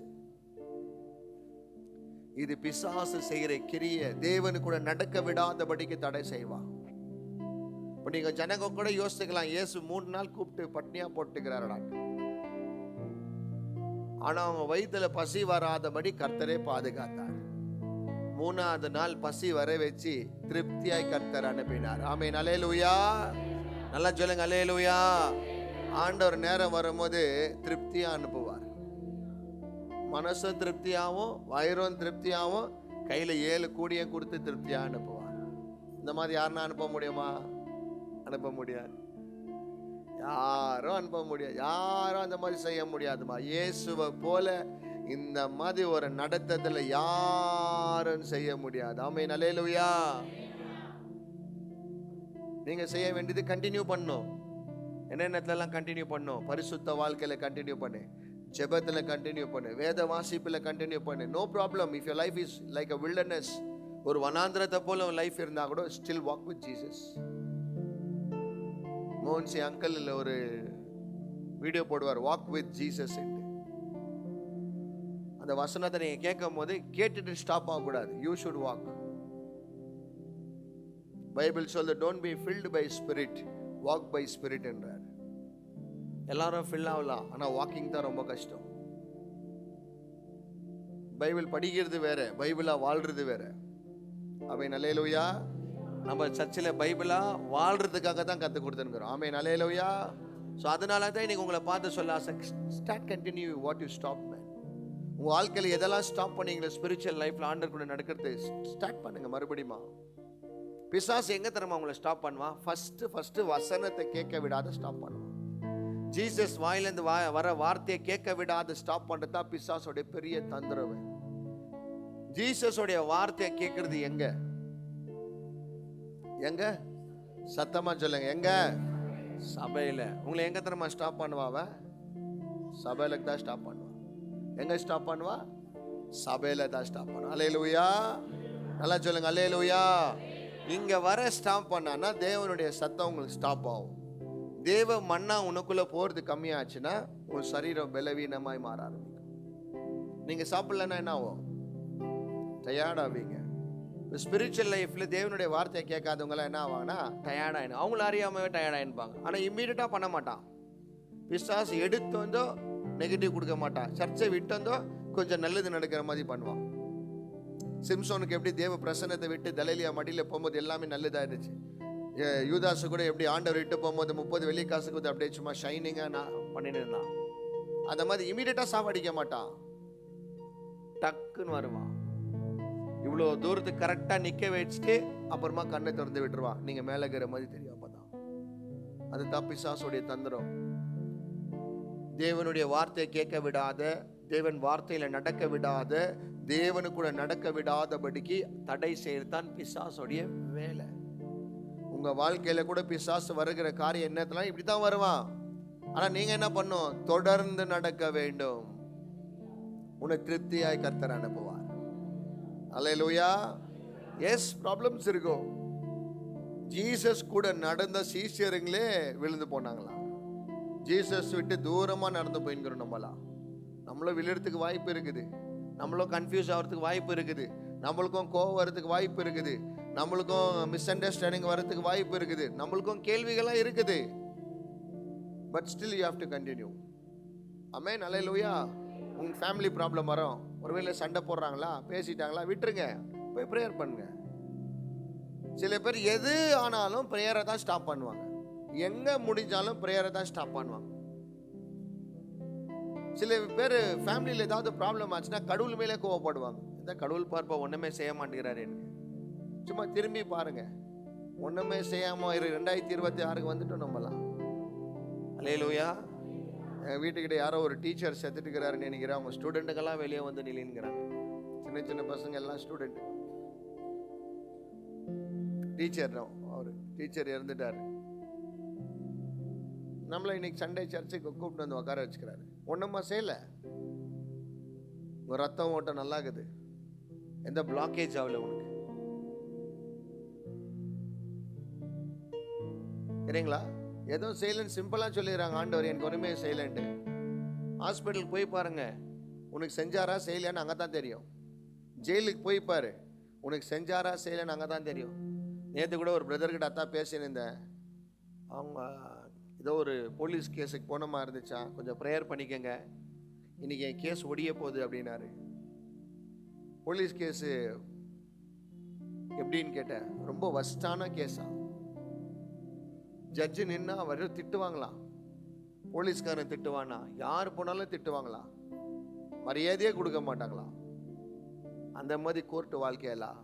இது பிசாசு செய்கிற கிரிய தேவனு கூட நடக்க விடாதபடிக்கு தடை செய்வான். இப்போ நீங்கள் ஜனங்க கூட யோசிக்கலாம், இயேசு 3 நாள் கூப்பிட்டு பட்னியா போட்டுக்கிறாரடா. ஆனால் அவங்க வயிற்றுல பசி வராதபடி கர்த்தரே பாதுகாத்தார். 3ஆவது நாள் பசி வர வச்சு திருப்தியாய் கர்த்தர் அனுப்பினார். ஆமென், அல்லேலூயா. நல்லா சொல்லுங்க, அல்லேலூயா. ஆண்டவர் நேரம் வரும்போது திருப்தியா அனுப்புவார். மனசும் திருப்தியாகவும் வயிறும் திருப்தியாகவும் கையில் 7 கூடியும் கொடுத்து திருப்தியா அனுப்புவார். இந்த மாதிரி யாருன்னா அனுப்ப முடியுமா? அனுப்ப முடியாது. யாரும் அனுப்ப முடியாது. யாரும் அந்த மாதிரி செய்ய முடியாதுமா. இயேசுவை போல இந்த மாதிரி ஒரு நடத்தத்துல யாரும் செய்ய முடியாது. ஆமென், அல்லேலூயா. நீங்க செய்ய வேண்டியது கண்டினியூ பண்ணும். என்னென்னலாம் கண்டினியூ பண்ணும்? பரிசுத்த வாழ்க்கையில கண்டினியூ பண்ணு, ஜெபத்துல கண்டினியூ பண்ணு, வேத வாசிப்புல கண்டினியூ பண்ணு. No problem. If your life is like a wilderness, ஒரு வனாந்திரத்தை போல ஒரு லைஃப் இருந்தா கூட still walk with Jesus. Moncy uncle ஒரு வீடியோ போடுவார், வாக் வித் ஜீசஸ். அந்த வசனத்தை நீங்க கேட்கும் போது கேட்டுட்டு ஸ்டாப் ஆகக்கூடாது. You should walk. பைபிள் சொல்ல don't be filled by spirit, walk by spirit என்றார். எல்லாரும் ஃபில் ஆகலாம், ஆனால் வாக்கிங் தான் ரொம்ப கஷ்டம். பைபிள் படிக்கிறது வேற, பைபிளா வாழ்றது வேற. ஆமென், அல்லேலூயா. நம்ம சர்ச்சில் பைபிளா வாழ்றதுக்காக தான் கற்றுக் கொடுத்துருக்கிறோம். ஆமென், அல்லேலூயா. ஸோ அதனால தான் இன்னைக்கு உங்களை பார்த்து சொல்ல ஆசை, start continue what you stop. Man, உங்கள் வாழ்க்கையில் எதெல்லாம் ஸ்டாப் பண்ணீங்களோ ஸ்பிரிச்சுவல் லைஃப்பில் ஆண்டர் கூட நடக்கிறது ஸ்டார்ட் பண்ணுங்க மறுபடியுமா. பிசாசு எங்கே தரமா உங்களை ஸ்டாப் பண்ணுவான்? ஃபஸ்ட்டு வசனத்தை கேட்க விடாத ஸ்டாப் பண்ணுவான். ஜீசஸ் வாயிலேருந்து வர வார்த்தையை கேட்க விடாத ஸ்டாப் பண்ணுறது தான் பிசாசோடைய பெரிய தந்திரம். ஜீசஸோடைய வார்த்தையை கேட்கறது எங்க? எங்க? சத்தமா சொல்லுங்க, எங்க? சபையில். உங்களை எங்க தரமா ஸ்டாப் பண்ணுவா? சபையில தான் ஸ்டாப் பண்ணுவா. எங்க ஸ்டாப் பண்ணுவா? சபையில தான் ஸ்டாப் பண்ணுவா. அல்லேலூயா. நல்லா சொல்லுங்க, அல்லேலூயா. இங்க வர ஸ்டாப் பண்ணானா தேவனுடைய சத்தம் உங்களுக்கு ஸ்டாப் ஆகும். தேவ மன்னா உனக்குள்ள போறது கம்மியாச்சுன்னா உன் சரீரம் பலவீனமாய் மாற ஆரம்பிக்கும். நீங்க சாப்பிடலன்னா என்ன ஆகும்? டயர்ட் ஆவீங்க. ஸ்பிரிச்சுவல் லைஃப்ல தேவனுடைய வார்த்தையை கேட்காதவங்களாம் என்ன ஆவாங்கன்னா டயர்ட் ஆயிடும். அவங்கள அறியாமவே டயர்ட் ஆயிடுப்பாங்க. ஆனால் இம்மீடியட்டா பண்ண மாட்டான். பிசாசு எடுத்து வந்தோ நெகட்டிவ் கொடுக்க மாட்டான். சர்ச்சை விட்டு வந்தோ கொஞ்சம் நல்லது நடக்கிற மாதிரி பண்ணுவான். சிம்சோனுக்கு எப்படி தேவ பிரசன்னத்தை விட்டு தலேலியா மடியில் போகும்போது எல்லாமே நல்லதாக இருந்துச்சு. யூதாசு கூட எப்படி ஆண்டவர் விட்டு போகும்போது 30 வெள்ளி காசுக்கு வந்து அப்படியே சும்மா ஷைனிங்காக நான் பண்ணிட்டு இருந்தான். அந்த மாதிரி இமீடியட்டாக சாவடிக்க மாட்டான், டக்குன்னு வருவான். இவ்வளோ தூரத்துக்கு கரெக்டாக நிற்க வச்சுட்டு அப்புறமா கண்ணை திறந்து விட்டுருவான். நீங்கள் மேலே இருக்கிற மாதிரி தெரியும். அப்பதான் அது தான் பிசாசுடைய தந்திரம். தேவனுடைய வார்த்தையை கேட்க விடாத, தேவன் வார்த்தையில நடக்க விடாத, தேவனு கூட நடக்க விடாதபடிக்கு தடை செய்யறதுதான் பிசாசுடைய வேலை. உங்க வாழ்க்கையில கூட பிசாசு வருகிற காரியம் என்னத்தெல்லாம் இப்படித்தான் வருவான். ஆனா நீங்க என்ன பண்ணும்? தொடர்ந்து நடக்க வேண்டும். உன்னை திருப்தியாய் கர்த்தர் அனுப்புவார். அல்லேலூயா. எஸ், ப்ராப்ளம்ஸ் இருக்கும். ஜீசஸ் கூட நடந்த சீஷருங்களே விழுந்து போனாங்களாம். ஜீசஸ் விட்டு தூரமா நடந்து போயிங்கிறோம். நம்மளும் விழுறதுக்கு வாய்ப்பு இருக்குது, நம்மளும் கன்ஃபியூஸ் ஆகிறதுக்கு வாய்ப்பு இருக்குது, நம்மளுக்கும் கோவம் வரதுக்கு வாய்ப்பு இருக்குது, நம்மளுக்கும் மிஸ் அண்டர்ஸ்டாண்டிங் வரதுக்கு வாய்ப்பு இருக்குது, நம்மளுக்கும் கேள்விகள்லாம் இருக்குது. But still you have to continue. Amen, alleluia. உங்க ஃபேமிலி ப்ராப்ளம் வரும். ஒருவேளை சண்டை போடுறாங்களா, பேசிட்டாங்களா, விட்டுருங்க, போய் ப்ரேயர் பண்ணுங்க. சில பேர் எது ஆனாலும் ப்ரேயரை தான் ஸ்டாப் பண்ணுவாங்க. எங்க முடிஞ்சாலும் ப்ரேயரை தான் ஸ்டாப் பண்ணுவாங்க. சில பேர் ஃபேமிலியில் ஏதாவது ப்ராப்ளம் ஆச்சுன்னா கடவுள் மேலே கோவப்படுவாங்க. இந்த கடவுள் பார்ப்பா ஒன்றுமே செய்ய மாட்டேங்கிறாரு எனக்கு. சும்மா திரும்பி பாருங்க, ஒன்றுமே செய்யாமல் 2026 வந்துட்டோம் நம்மலாம். அல்லேலூயா. என் வீட்டுக்கிட்ட யாரோ ஒரு டீச்சர் செத்துட்டு இருக்கிறாருன்னு நினைக்கிறேன். அவங்க ஸ்டூடெண்ட்டுக்கெல்லாம் வெளியே வந்து நிலைங்கிறாங்க. சின்ன சின்ன பசங்க எல்லாம் ஸ்டூடெண்ட். டீச்சர் அவர் டீச்சர் இறந்துட்டார். நம்மளை இன்னைக்கு சண்டே சர்ச்சுக்கு கூப்பிட்டு வந்து உட்கார வச்சுக்கிறாரு. ஒன்றுமா செய்யலை, உங்கள் ரத்தம் ஓட்டம் நல்லா இருக்குது, எந்த பிளாக்கேஜ் ஆகல உனக்கு, சரிங்களா? எதுவும் செய்யலன்னு சிம்பிளாக சொல்லிடுறாங்க ஆண்டவர், எனக்கு ஒன்றுமே செய்யலன்ட்டு. ஹாஸ்பிட்டலுக்கு போய் பாருங்க, உனக்கு செஞ்சாரா செய்யலையான்னு அங்கே தான் தெரியும். ஜெயிலுக்கு போய் பாரு, உனக்கு செஞ்சாரா செய்யலைன்னு அங்கே தான் தெரியும். நேற்று கூட ஒரு பிரதர்கிட்ட அத்தான் பேசினிருந்தேன். அவங்க ஏதோ ஒரு போலீஸ் கேஸுக்கு போன மாதிரி இருந்துச்சா, கொஞ்சம் ப்ரேயர் பண்ணிக்கங்க, இன்றைக்கி என் கேஸ் ஒடிய போகுது அப்படின்னாரு. போலீஸ் கேஸு எப்படின்னு கேட்டேன். ரொம்ப வஸ்டான கேஸா, ஜட்ஜு நின்னா வர திட்டுவாங்களாம், போலீஸ்காரன் திட்டுவானா, யார் போனாலும் திட்டுவாங்களாம், மரியாதையே கொடுக்க மாட்டாங்களாம். அந்த மாதிரி கோர்ட்டு வாழ்க்கையெல்லாம்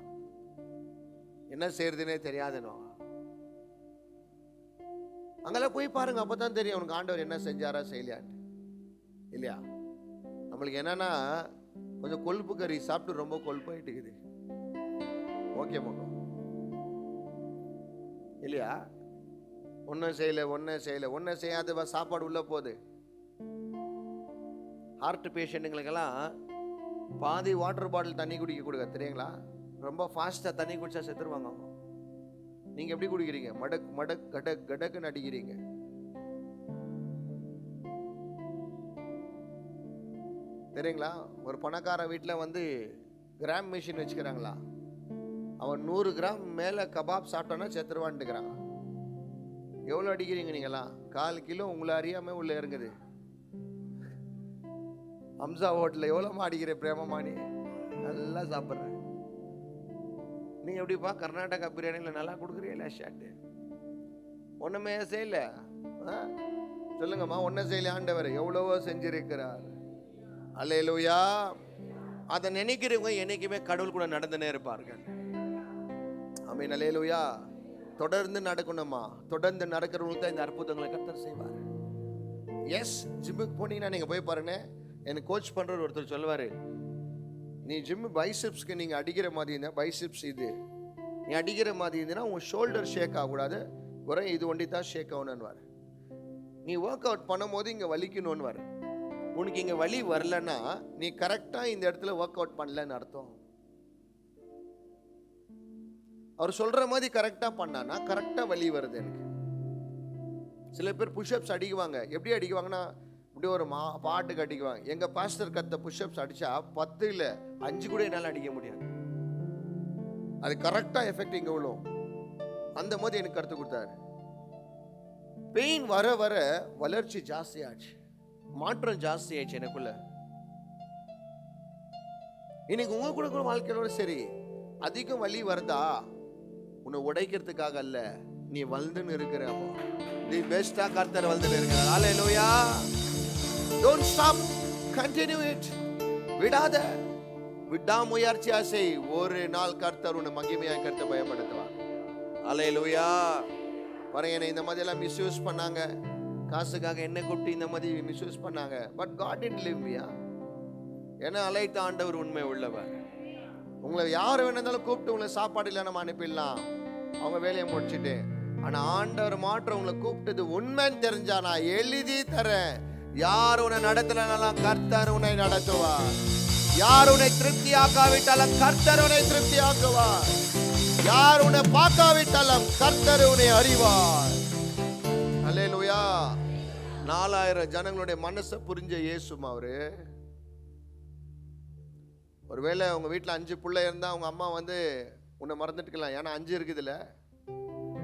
என்ன செய்யறதுன்னே தெரியாதுன்னு. அங்கெல்லாம் போய் பாருங்க, அப்பதான் தெரியும் உனக்கு ஆண்டவர் என்ன செஞ்சாரா செய்யலையான்னு, இல்லையா? நம்மளுக்கு என்னன்னா கொஞ்சம் கொழுப்பு கறி சாப்பிட்டு ரொம்ப கொழுப்பாயிட்டு இருக்குது. ஓகே மகன், இல்லையா? ஒன்றும் செய்யலை செய்யாத சாப்பாடு உள்ள போகுது. ஹார்ட் பேஷண்ட்டுங்களுக்கெல்லாம் பாதி வாட்டர் பாட்டில் தண்ணி குடிக்க கொடுக்க தெரியுங்களா? ரொம்ப ஃபாஸ்ட்டாக தண்ணி குடிச்சா செத்துருவாங்க. நீங்கள் எப்படி குடிக்கிறீங்க? மடக் மடக் கடக் கடக்குன்னு அடிக்கிறீங்க. தெரியுங்களா? ஒரு பணக்கார வீட்டில் வந்து கிராம் மிஷின் வச்சுக்கிறாங்களா, அவன் 100 கிராம் மேலே கபாப் சாப்பிட்டோன்னா செத்துருவான்ட்டுக்கிறாங்க. எவ்வளோ அடிக்கிறீங்க நீங்களாம்? 1/4 கிலோ உங்களை அறியாமல் உள்ளே இறங்குது. அம்சா ஹோட்டலில் எவ்வளோமா அடிக்கிற பிரேமமா, நீ நல்லா சாப்பிட்ற. நீங்கள் எப்படிப்பா கர்நாடகா பிரியாணியில் நல்லா கொடுக்குறீங்களா ஷாட்டு? ஒன்றுமே செய்யல. சொல்லுங்கம்மா, ஒன்றும் செய்யல. ஆண்டவர் எவ்வளவோ செஞ்சிருக்கிறார். அல்லேலூயா. அதை நினைக்கிறவங்க என்னைக்குமே கடவுள் கூட நடந்துனே இருப்பார்கள். ஆமென். அல்லேலூயா. தொடர்ந்து நடக்கணுமா? தொடர்ந்து நடக்கிறவங்களுக்கு தான் இந்த அற்புதங்களை கர்த்தர் செய்வார். எஸ், ஜிம்முக்கு போனீங்கன்னா நீங்கள் போய் பாருங்க, எனக்கு கோச் பண்ணுற ஒருத்தர் சொல்லுவார், நீ ஜிம்மு பைசெப்ஸ்க்கு நீங்கள் அடிக்கிற மாதிரி இருந்தால், பைசெப்ஸ் இது நீ அடிக்கிற மாதிரி இருந்ததுன்னா உன் ஷோல்டர் ஷேக் ஆகக்கூடாது, வெறும் இது ஒண்டி தான் ஷேக் ஆகணும்னுவார். நீ ஒர்க் அவுட் பண்ணும் போது இங்கே வலிக்கணும்னுவார். உனக்கு இங்கே வலி வரலன்னா நீ கரெக்டாக இந்த இடத்துல ஒர்க் அவுட் பண்ணலன்னு அர்த்தம். அவர் சொல்கிற மாதிரி கரெக்டாக பண்ணானா கரெக்டாக வலி வருது எனக்கு. சில பேர் புஷ்அப்ஸ் அடிக்குவாங்க. எப்படி அடிக்குவாங்கன்னா இப்படி ஒரு பாட்டுக்கு அடிக்குவாங்க. எங்கள் பாஸ்டர் கத்த புஷ்அப்ஸ் அடித்தா 10 இல்லை 5 கூட என்னால் அடிக்க முடியாது. அது கரெக்டாக எஃபெக்ட் இங்கே விழும். அந்த மாதிரி எனக்கு கருத்து கொடுத்தாரு. பெயின் வர வர வளர்ச்சி ஜாஸ்தி ஆச்சு, மாற்றம் ஜாஸ்தி ஆயிடுச்சு எனக்குள்ள. இன்னைக்கு உங்க கூட வாழ்க்கையோட சரி, அதிகம் வலி வருதா உன்னை உடைக்கிறதுக்காக அல்ல, நீ வளர்ந்துன்னு இருக்கிற. நீ பெஸ்டா கர்த்தர் வளர்ந்துன்னு இருக்கிற. Hallelujah. Don't stop, continue it. விடாத, விடாமுயற்சியா செய். ஒரு நாள் கர்த்தர் உன்னை மகிமையாக கர்த்தர் பயன்படுத்துவார். ஹல்லேலூயா. பாருங்க, என்னை இந்த மாதிரி எல்லாம் மிஸ்யூஸ் பண்ணாங்க, காசுக்காக என்ன கூப்பிட்டு இந்த மாதிரி மிஸ்யூஸ் பண்ணாங்க. But God didn't leave me. ஏன்னா அழைத்த ஆண்டவர் உண்மை உள்ளவர். உங்களை யார் வேணாலும் கூப்பிட்டு உங்களை சாப்பாடு இல்லை நம்ம அனுப்பிடலாம், அவங்க வேலையை முடிச்சுட்டு. ஆனா ஆண்டவர் மாற்றம் உங்களை கூப்பிட்டது உண்மைன்னு தெரிஞ்சா நான் எழுதி தரேன். யார் உன்னை நடத்தலனாலும் கர்த்தர் உன்னை நடத்துவார். யார் உன்னை திருப்தி ஆக்காவிட்டாலும் கர்த்தர் உன்னை திருப்தி ஆக்குவார். யார் உன்னை பார்க்காவிட்டாலும் கர்த்தர் உன்னை அறிவார். அல்லேலூயா. 4000 ஜனங்களுடைய மனசை புரிஞ்ச இயேசுமா அவரு. ஒருவேளை உங்க வீட்டில் 5 பிள்ளை இருந்தா உங்க அம்மா வந்து உன்னை மறந்துட்டுக்கலாம், ஏன்னா 5 இருக்குதுல்ல.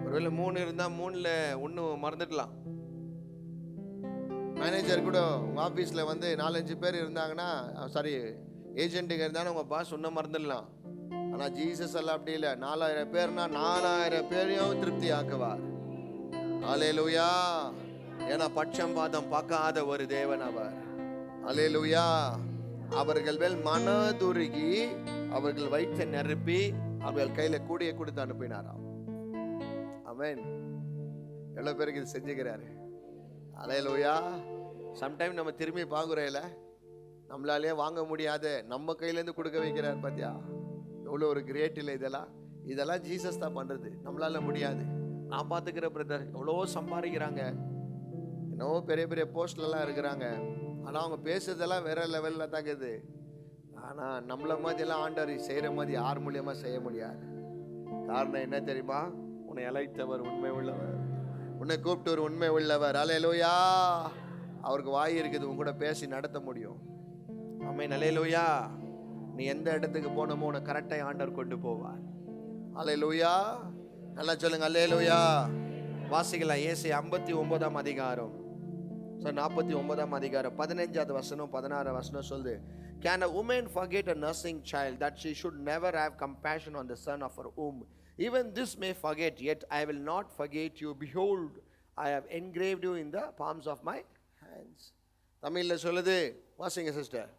ஒருவேளை 3 இருந்தா 3ல் 1 மறந்துடலாம். மேனேஜர் கூட உங்க ஆஃபீஸில் வந்து 4-5 பேர் இருந்தாங்கன்னா, சாரி ஏஜென்ட்டுங்க இருந்தாலும் உங்க பாஸ் ஒன்றும் மறந்துடலாம். ஆனா ஜீசஸ் எல்லாம் அப்படி இல்லை. 4000 பேர்னா 4000 பேரையும் திருப்தி ஆக்குவார். அல்லேலூயா. ஏன்னா பட்சம் பாதம் பார்க்காத ஒரு தேவன் அவர். அல்லேலூயா. அவர்கள் மேல் மனதுருகி அவர்கள் வயிற்றை நிரப்பி அவர்கள் கையில கூடிய கொடுத்து அனுப்பினாராம். ஆமென். எவ்வளவு பேருக்கு இது செஞ்சுக்கிறாரு. அல்லேலூயா. சம்டைம் நம்ம திரும்பி பாக்குறேல, நம்மளாலே வாங்க முடியாத நம்ம கையிலேருந்து கொடுக்க வைக்கிறார். பாத்தியா எவ்வளோ ஒரு கிரேட் இல்லை இதெல்லாம். இதெல்லாம் ஜீசஸ் தான் பண்றது, நம்மளால முடியாது. நான் பார்த்துக்கிற பிரதர் எவ்வளோ சம்பாதிக்கிறாங்க, என்னவோ பெரிய பெரிய போஸ்ட்லலாம் இருக்கிறாங்க, ஆனால் அவங்க பேசுறதெல்லாம் வேற லெவலில் தான் இருக்குது. ஆனால் நம்மள மாதிரிலாம் ஆண்டவர் செய்கிற மாதிரி யார் மூலியமாக செய்ய முடியாது. காரணம் என்ன தெரியுமா? உன்னை அழைத்தவர் உண்மை உள்ளவர், உன்னை கூப்பிட்டு உண்மை உள்ளவர். அல்லேலூயா. அவருக்கு வாய் இருக்குது, உன் கூட பேசி நடத்த முடியும். ஆமென். அல்லேலூயா. நீ எந்த இடத்துக்கு போனமோ உன்னை கரெக்டாக ஆண்டவர் கொண்டு போவார். அல்லேலூயா. நல்லா சொல்லுங்க அல்லேலூயா. வாசிக்கலாம் ஏசாயா 59ஆம் அதிகாரம் 49ஆம் அதிகாரம் 15வது வசனம் 16வது வசனம் சொல்லுது, Can a woman forget a nursing child, that she should never have compassion on the son of her womb? Even this may forget, yet I will not forget you. Behold, I have engraved you in the palms of my hands. தமிழ்ல சொல்லுது, வாசிங்க சிஸ்டர்.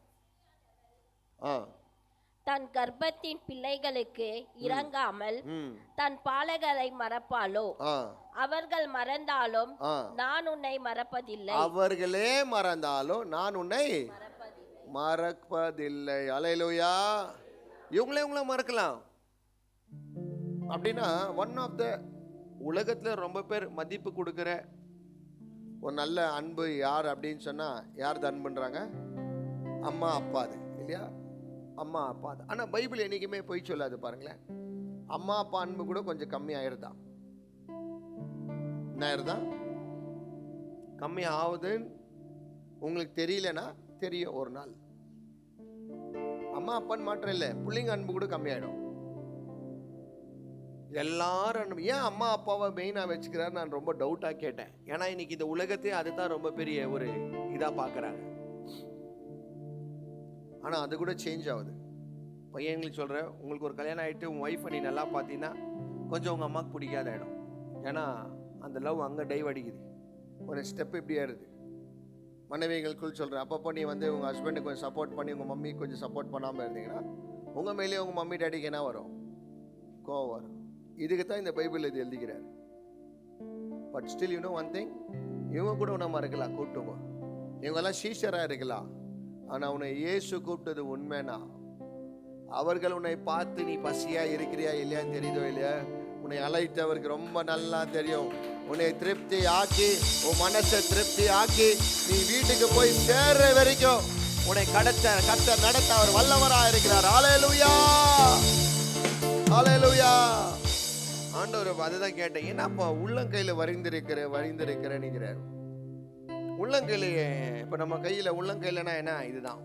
தன் கர்ப்பத்தின் பிள்ளைகளுக்கு இறங்காமல் தன் பாலகரை மறப்பாளோ? அவர்கள் மறந்தாலும் நான் உன்னை மறப்பதில்லை. அவர்களே மறந்தாலும் நான் உன்னை மறப்பதில்லை. அல்லேலூயா. இவங்களே மறக்கலாம் அப்படின்னா, ஒன் ஆஃப் த உலகத்துல ரொம்ப பேர் மதிப்பு கொடுக்கிற ஒரு நல்ல அன்பு யார் அப்படின்னு சொன்னா, யார் அன்புன்றாங்க? அம்மா அப்பா அது இல்லையா? அம்மா அப்பா அது. ஆனா பைபிள் என்னைக்குமே போய் சொல்லாது பாருங்களேன். அம்மா அப்பா அன்பு கூட கொஞ்சம் கம்மி ஆயிருதா? என்ன ஆயிருதா? கம்மி ஆகுதுன்னு உங்களுக்கு தெரியலனா தெரியும். ஒரு நாள் அம்மா அப்பான்னு மாற்றம் இல்லை, பிள்ளைங்க அன்பு கூட கம்மியாயிடும். எல்லாரும் அன்பு ஏன் அம்மா அப்பாவை மெயினாக வச்சுக்கிறாரு நான் ரொம்ப டவுட்டாக கேட்டேன். ஏன்னா இன்னைக்கு இந்த உலகத்தையே அதுதான் ரொம்ப பெரிய ஒரு இதாக பார்க்குறாங்க. ஆனால் அது கூட சேஞ்ச் ஆகுது. பையன்களுக்கு சொல்கிறேன், உங்களுக்கு ஒரு கல்யாணம் ஆகிட்டு உங்கள் ஒய்ஃபை நீ நல்லா பார்த்தீங்கன்னா கொஞ்சம் உங்கள் அம்மாவுக்கு பிடிக்காத இடம். ஏன்னா அந்த லவ் அங்கே டைவ் அடிக்குது. ஒரு ஸ்டெப் இப்படி ஆயிடுது. மனைவிகளுக்குள் சொல்கிறேன், அப்பப்போ நீ வந்து உங்கள் ஹஸ்பண்டுக்கு கொஞ்சம் சப்போர்ட் பண்ணி உங்கள் மம்மி கொஞ்சம் சப்போர்ட் பண்ணாமல் இருந்தீங்கன்னா உங்கள் மேலேயே உங்கள் மம்மி டேடிக்கு என்ன வரும்? கோவம் வரும். இதுக்கு தான் இந்த பைபிள் இது எழுதிக்கிறார். But still you know one thing, இவங்க கூட நம்ம இருக்கலாம், கூப்பிட்டுங்க. இவங்கெல்லாம் சீஷராக இருக்கலாம், ஆனால் உன்னை இயேசு கூப்பிட்டது உண்மைனா, அவர்கள் உன்னை பார்த்து நீ பசியா இருக்கிறியா இல்லையான்னு தெரியுதோ இல்லையா, உன்னை அழைத்தவருக்கு ரொம்ப நல்லா தெரியும். உன்னை திருப்தி ஆக்கி, உன் மனசை திருப்தி ஆக்கி நீ வீட்டுக்கு போய் சேர்ற வரைக்கும் உன்னை கத்த நடத்த அவர் வல்லவராக இருக்கிறார். ஹல்லேலூயா, ஹல்லேலூயா. ஆண்டவர் அதுதான் கேட்டேன், என்னப்பா உள்ளங்கையில் வரைந்திருக்கிறேன்னுங்கிறார். உள்ளங்கையில இப்ப நம்ம கையில உள்ளங்கையிலனா என்ன? இதுதான்.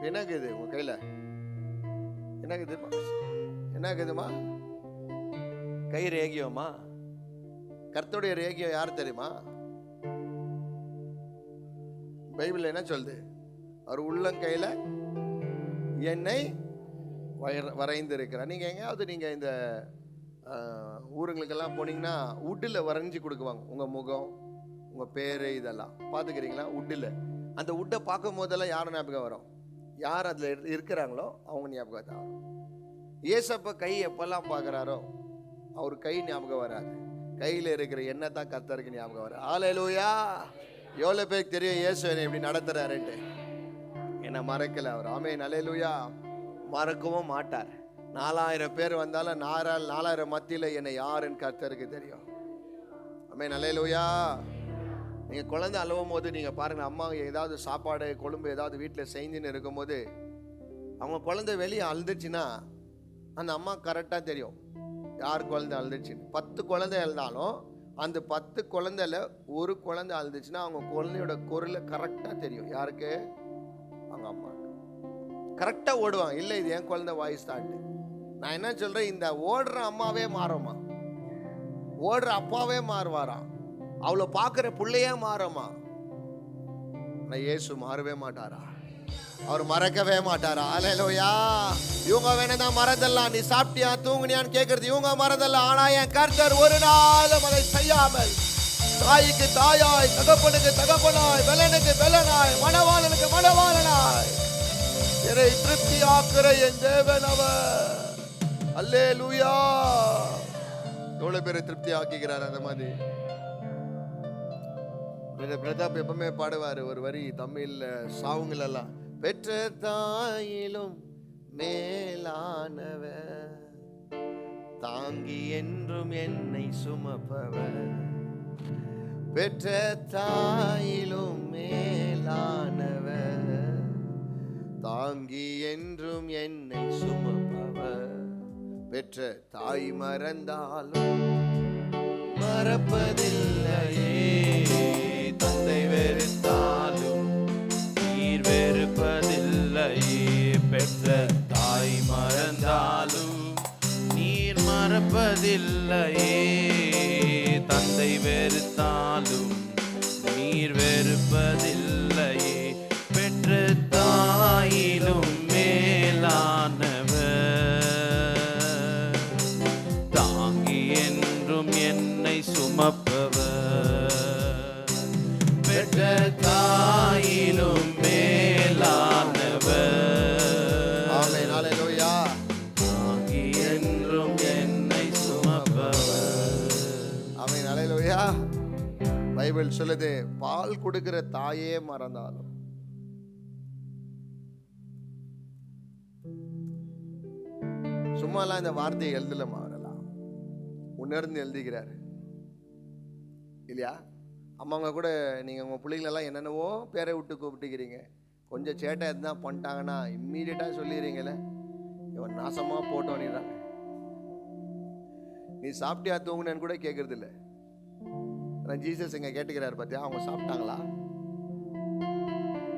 என்னங்க இது உங்க கையில? என்னக்குதுமா? கை ரேகியமா? கர்த்தருடைய ரேகியம் யார் தெரியுமா? பைபிள் என்ன சொல்லுது? அவர் உள்ளங்கையில என்னை வரைந்திருக்கிறார். நீங்க எங்கேயாவது நீங்க இந்த ஊருங்களுக்கெல்லாம் போனீங்கன்னா உட்டில் வரைஞ்சி கொடுக்குவாங்க உங்க முகம், உங்க பேரு, இதெல்லாம் பார்த்துக்கிறீங்களா? உட்டில் அந்த உட்டை பார்க்கும் போதெல்லாம் யார் ஞாபகம் வரும்? யார் அதில் இருக்கிறாங்களோ அவங்க ஞாபகம் தான் வரும். ஏசப்ப கை எப்பெல்லாம் பார்க்குறாரோ அவர் கை ஞாபகம் வராது, கையில் இருக்கிற எண்ணெய் தான் கர்த்தருக்கு ஞாபகம் வரும். ஹல்லேலூயா. எவ்வளோ பேருக்கு தெரியும் இயேசு என்னை இப்படி நடத்துறாருன்ட்டு? என்னை மறக்கல அவர். ஆமென். ஹல்லேலூயா. மறக்கவும் மாட்டார். 4000 பேர் வந்தாலும் 4000 மத்தியில் என்னை யாருன்னு கர்த்தருக்கு தெரியும். ஆமென். ஹல்லேலூயா. நீங்கள் குழந்தை அழுவும் போது நீங்கள் பாருங்கள், அம்மா ஏதாவது சாப்பாடு கொழும்பு ஏதாவது வீட்டில் செஞ்சுன்னு இருக்கும்போது அவங்க குழந்தை வெளியே அழுதுச்சுன்னா அந்த அம்மா கரெக்டாக தெரியும் யார் குழந்தை அழுதுச்சுன்னு. 10 குழந்தை எழுந்தாலும் அந்த 10 குழந்தைல ஒரு குழந்தை அழுதுச்சுன்னா அவங்க குழந்தையோட குரலை கரெக்டாக தெரியும். யாருக்கு? அவங்க அம்மா. கரெக்டாக ஓடுவாங்க. இல்லை இது என் குழந்தை வாய்ஸ் தான்ட்டு. நான் என்ன சொல்கிறேன், இந்த ஓடுற அம்மாவே மாறுமா, ஓடுற அப்பாவே மாறுவாராம், அவளை பார்க்குற பிள்ளையே மாறுமா. ஆனால் இயேசு மாறவே மாட்டாரா? அவர் மறக்கவே மாட்டாரா? ஹல்லேலூயா. இவங்க வேணா மறந்தெல்லாம், நீ சாப்பிட்டியா தூங்குனியான்னு கேட்கறது இவங்க மறந்தெல்லாம். ஆனா என் கர்த்தர் ஒரு நாளும் அதை செய்யாமல், தாய்க்கு தாயாய், தகப்பனுக்கு தகப்பனாய், பெலனுக்கு பெலனாய், மணவாளனுக்கு மணவாளனாய் என்னை திருப்தி ஆக்குற என் தேவன் அவர். அல்லேலூயா. எவ்வளவு பேரை திருப்தி ஆக்கிக்கிறார். அந்த மாதிரி பிரதாப் எப்பவுமே பாடுவாரு ஒரு வரி தமிழ்ல சாவுங்கள் எல்லாம். பெற்ற தாயிலும் மேலானவர், தாங்கி என்றும் என்னை சுமப்பவர், பெற்ற தாயிலும் மேலானவர், தாங்கி என்றும் என்னை சுமப்பவர், பெற்ற தாய் மறந்தாலும் மறப்பதில்லையே, தந்தை வெறுத்தாலும் நீர் வெறுப்பதில்லையே, பெற்ற தாய் மறந்தாலும் நீர் மறப்பதில்லையே, தந்தை வெறுத்தாலும் நீர் வெறுப்பதில்லையே, பெற்ற தாயிலும் மேலானவர், தாங்கி என்றும் என்னை சுமப்பவர், பெற்ற தாயிலும் மேலானவர். ஆமென். ஹல்லேலூயா. தாங்கி என்றும் என்னை சுமப்பவர். ஆமென். ஹல்லேலூயா. பைபிள் சொல்லுது, பால் கொடுக்கிற தாயே மறந்தாலும் சும்மாலாம் இந்த வார்த்தையை எழுதலமா, வரலாம் உணர்ந்து எழுதுகிறார் இல்லையா? அம்மாங்க கூட நீங்கள் உங்கள் பிள்ளைங்களெல்லாம் என்னென்னவோ பேரை விட்டு கூப்பிட்டுக்கிறீங்க, கொஞ்சம் சேட்டை எதுனா பண்ணிட்டாங்கன்னா இம்மீடியட்டாக சொல்லிடுறீங்களே, இவன் நாசமாக போட்டோன்னுறாங்க. நீ சாப்பிட்டியா தூங்குனேன்னு கூட கேட்கறது இல்லை. ஆனால் ஜீசஸ் இங்கே கேட்டுக்கிறார் பார்த்தியா, அவங்க சாப்பிட்டாங்களா?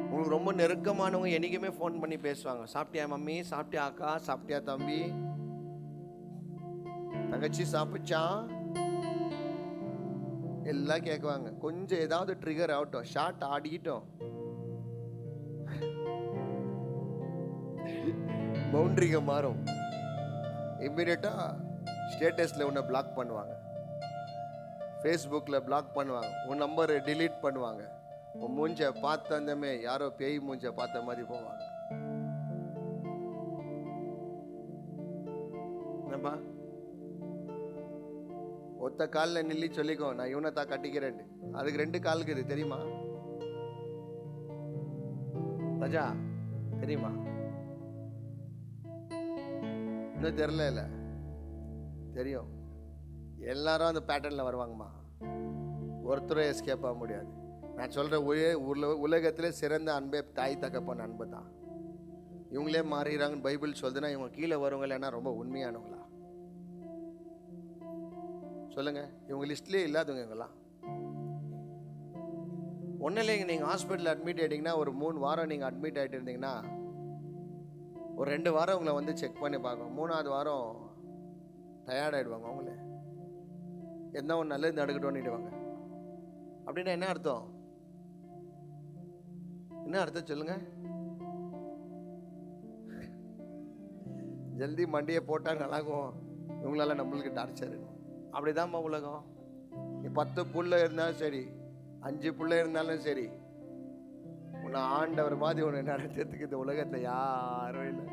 உங்களுக்கு ரொம்ப நெருக்கமானவங்க என்றைக்குமே ஃபோன் பண்ணி பேசுவாங்க, சாப்பிட்டியா மம்மி, சாப்பிட்டியா அக்கா, சாப்பிட்டியா தம்பி, தங்கச்சி சாப்பிச்சான், எல்லாம் கேட்குவாங்க. கொஞ்சம் ஏதாவது ட்ரிகர் ஆகட்டும், ஷார்ட் ஆடிக்கிட்டோம், பவுண்டரிங்க மாறும், இம்மிடியட்டா ஸ்டேட்டஸ்ல உன்னை பிளாக் பண்ணுவாங்க, ஃபேஸ்புக்கில் பிளாக் பண்ணுவாங்க, உன் நம்பரை டிலீட் பண்ணுவாங்க, உன் மூஞ்ச பார்த்த அந்தமே யாரோ பேய் மூஞ்ச பார்த்த மாதிரி போவாங்க. என்னப்பா ஒத்த காலில் நில்லி சொல்லிக்கோ, நான் இவனை தான் கட்டிக்கிறேன், அதுக்கு 2 கால் இருக்குது தெரியுமா ராஜா? தெரியுமா? இன்னும் தெரியல, இல்லை தெரியும். எல்லாரும் அந்த பேட்டர்னில் வருவாங்கம்மா, ஒருத்தரும் எஸ்கேப் ஆக முடியாது. நான் சொல்கிற ஒரே உலகத்திலே சிறந்த அன்பே தாய் தகப்பன் அன்பு தான். இவங்களே மாறிடுறாங்கன்னு பைபிள் சொல்லுதுன்னா இவங்க கீழே வருவங்களேன்னா ரொம்ப உண்மையானவங்களா சொல்லுங்க? இவங்க லிஸ்ட்லேயே இல்லாதவங்க இவங்கெல்லாம். ஒன்றும் இல்லைங்க, நீங்கள் ஹாஸ்பிட்டலில் அட்மிட் ஆகிட்டிங்கன்னா ஒரு 3 வாரம் நீங்கள் அட்மிட் ஆகிட்டு இருந்தீங்கன்னா ஒரு 2 வாரம் உங்களை வந்து செக் பண்ணி பார்க்கணும். 3ஆவது வாரம் டயர்ட் ஆகிடுவாங்க அவங்களே, என்ன ஒன்று நல்லது நடக்கட்டும்னுடுவாங்க. அப்படின்னா என்ன அர்த்தம்? என்ன அர்த்தம் சொல்லுங்க? ஜல்தி மண்டியை போட்டால் நல்லாகும், இவங்களால நம்மளுக்கு டார்ச்சர். அப்படிதான்மா உலகம். நீ 10 புள்ள இருந்தாலும் சரி, 5 புள்ள இருந்தாலும் சரி, உன்னை ஆண்டவர் மாதிரி உன்னை நடத்துறதுக்கு இந்த உலகத்தில் யாரும் இல்லை.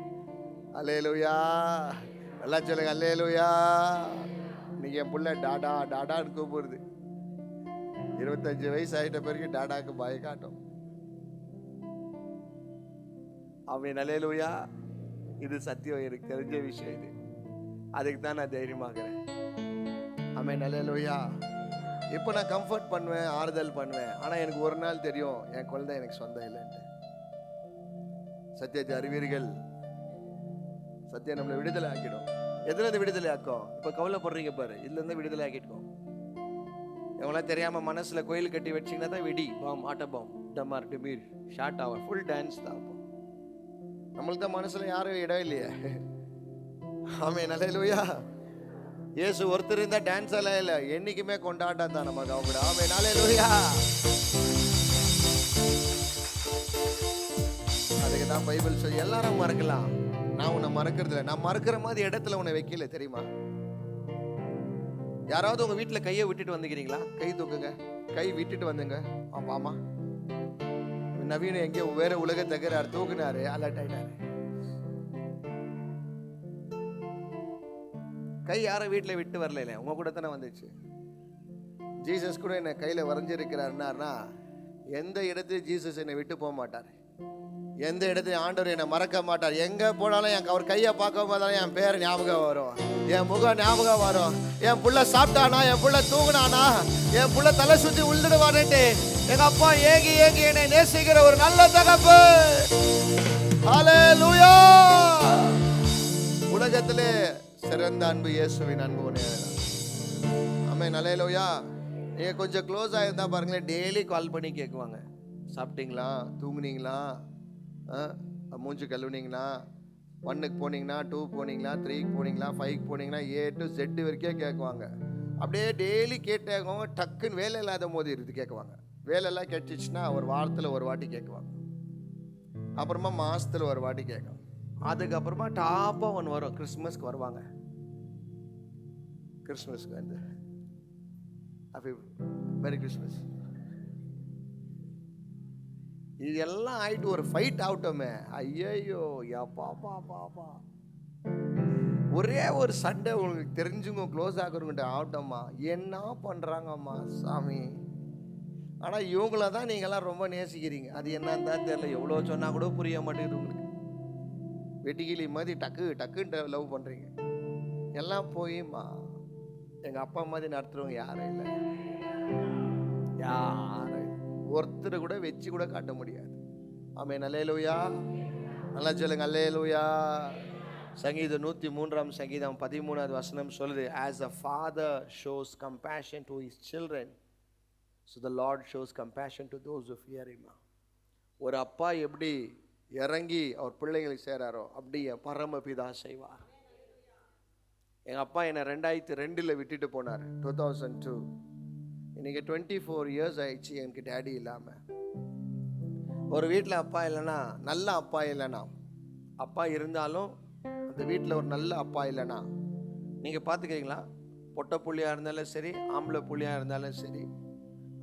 அல்லேலூயா. நல்லா சொல்லுங்க, அல்லேலூயா. இன்னைக்கு என் புள்ள டாடா டாடான்னு கூப்பிடுது. 25 வயசு ஆகிட்ட பிறகு டாடாக்கு பாய காட்டும். அவன் அல்லேலூயா. இது சத்தியம், எனக்கு தெரிஞ்ச விஷயம் இது. அதுக்கு தான் நான் தைரியமாகிறேன். ஆமென், அல்லேலூயா. இப்போ நான் கம்ஃபர்ட் பண்ணுவேன், ஆறுதல் பண்ணுவேன். ஆனால் எனக்கு ஒரு நாள் தெரியும், என் குழந்தை எனக்கு சொந்தம் இல்லைன்ட்டு. சத்தியத்தை அறிவீர்கள், சத்தியம் நம்மளை விடுதலை ஆக்கிடும். எதுலேருந்து விடுதலை ஆக்கும்? இப்போ கவலைப்படுறீங்க பாரு, இதுலேருந்து விடுதலை ஆக்கிட்டோம். இவங்களாம் தெரியாமல் மனசில் கோயில் கட்டி வச்சிங்கன்னா தான் வெடி பாம், ஆட்ட பாம், டமார் டிமீர், ஷார்ட் ஆகும், ஃபுல் டான்ஸ் தான். அப்போ நம்மளுக்கு தான் மனசில் யாரும் இடம் இல்லையே. ஆமென், அல்லேலூயா. இயேசு ஒருத்தர் இருந்தால் டான்ஸ் எல்லாம் இல்லை, என்னைக்குமே கொண்டாட்டம் தான் நமக்கு. அவங்க ஆமென், அல்லேலூயா. அதுக்கு தான் பைபிள் சொல்லி எல்லாரும் மறக்கலாம், நான் உன்னை மறக்கிறது இல்லை. நான் மறக்கிற மாதிரி இடத்துல உன்னை வைக்கல, தெரியுமா? யாராவது உங்க வீட்டில் கையை விட்டுட்டு வந்துக்கிறீங்களா? கை தூக்குங்க. கை விட்டுட்டு வந்துங்க. ஆமா, நவீன எங்கேயோ வேற உலகத்துக்கு தூக்குனாரு, அலர்ட் ஆயிட்டாரு. கை யாரும் வீட்டில் விட்டு வரல, இல்லை உங்க கூட தானே வந்துச்சு. ஜீசஸ் கூட என்னை கையில் வரைஞ்சிருக்கிறாருன்னா எந்த இடத்துல ஜீசஸ் என்னை விட்டு போக மாட்டார். எந்த இடத்துலையும் ஆண்டவர் என்னை மறக்க மாட்டார். எங்கே போனாலும் அவர் கையை பார்க்கும் போதாலும் என் பேர் ஞாபகம் வரும், என் முகம் ஞாபகம் வரும். என் புள்ள சாப்பிட்டானா, என் புள்ள தூங்கினானா, என் புள்ள தலை சுற்றி உள்ந்துடுவான்ட்டு எங்க அப்பா ஏங்கி ஏங்கி என்னை நேசிக்கிற ஒரு நல்ல தகப்பு. ஹல்லேலூயா. உலகத்திலே சிறந்த அன்பு இயேசுவின் அன்பு ஒன்றே. ஆமென். ஹல்லேலூயா. நீங்க கொஞ்சம் க்ளோஸ் ஆயிருந்தா பாருங்களேன், டெய்லி கால் பண்ணி கேட்குவாங்க, சாப்பிட்டீங்களா, தூங்குனீங்களா, மூஞ்சி கழுவுனீங்களா, 1க்கு போனீங்களா, 2 போனீங்களா, 3க்கு போனீங்களா, 5க்கு போனீங்களா, A to Z வரைக்கும் கேட்குவாங்க. அப்படியே டெய்லி கேட்டாங்க. டக்குன்னு வேலை இல்லாத போது இருந்து கேட்குவாங்க. வேலையெல்லாம் கேட்டுச்சுன்னா ஒரு வாரத்தில் ஒரு வாட்டி கேட்குவாங்க, அப்புறமா மாசத்துல ஒரு வாட்டி கேட்கும். அதுக்கப்புறமா டாப்பாக ஒன்று வரும், கிறிஸ்மஸ்க்கு வருவாங்க. கிறிஸ்மஸ்க்கு வந்து மேரி கிறிஸ்மஸ். இதெல்லாம் ஆயிட்டு ஒரு ஃபைட் ஆகட்டோமே. ஐயோ யப்பா பாப்பா, ஒரே ஒரு சண்டை உங்களுக்கு தெரிஞ்சுங்க, க்ளோஸ் ஆகுறவங்கிட்ட ஆகட்டோம்மா, என்ன பண்ணுறாங்கம்மா சாமி. ஆனால் இவங்கள தான் நீங்களாம் ரொம்ப நேசிக்கிறீங்க. அது என்னன்னு தான் தெரியல. எவ்வளோ சொன்னால் கூட புரிய மாட்டேங்குது உங்களுக்கு. வெட்டிக்கிளி மாதிரி டக்குன்னு லவ் பண்ணுறீங்க. எல்லாம் போய்மா எங்கள் அப்பா மாதிரி நடத்துகிறவங்க யாரும் இல்லை. யாரும் ஒருத்தர் கூட வச்சு கூட காட்ட முடியாது. ஆமென். அல்லேலூயா. நல்லா சொல்லுங்க அல்லேலூயா. சங்கீதம் 103 சங்கீதம் 13வது வசனம் சொல்லுது, as a father shows compassion to his children, so the Lord shows compassion to those who fear him. ஒரு அப்பா எப்படி இறங்கி அவர் பிள்ளைங்களுக்கு சேராரோ அப்படி என் பரமபிதா செய்வார். எங்கள் அப்பா என்னை 2002 விட்டுட்டு போனார், 2002. இன்னைக்கு 24 இயர்ஸ் ஆயிடுச்சு எனக்கு டேடி இல்லாமல். ஒரு வீட்டில் அப்பா இல்லைன்னா, நல்ல அப்பா இல்லைன்னா, அப்பா இருந்தாலும் அந்த வீட்டில் ஒரு நல்ல அப்பா இல்லைன்னா, நீங்கள் பார்த்துக்கிறீங்களா, பொட்டை புள்ளியாக இருந்தாலும் சரி, ஆம்பளை புள்ளியாக இருந்தாலும் சரி,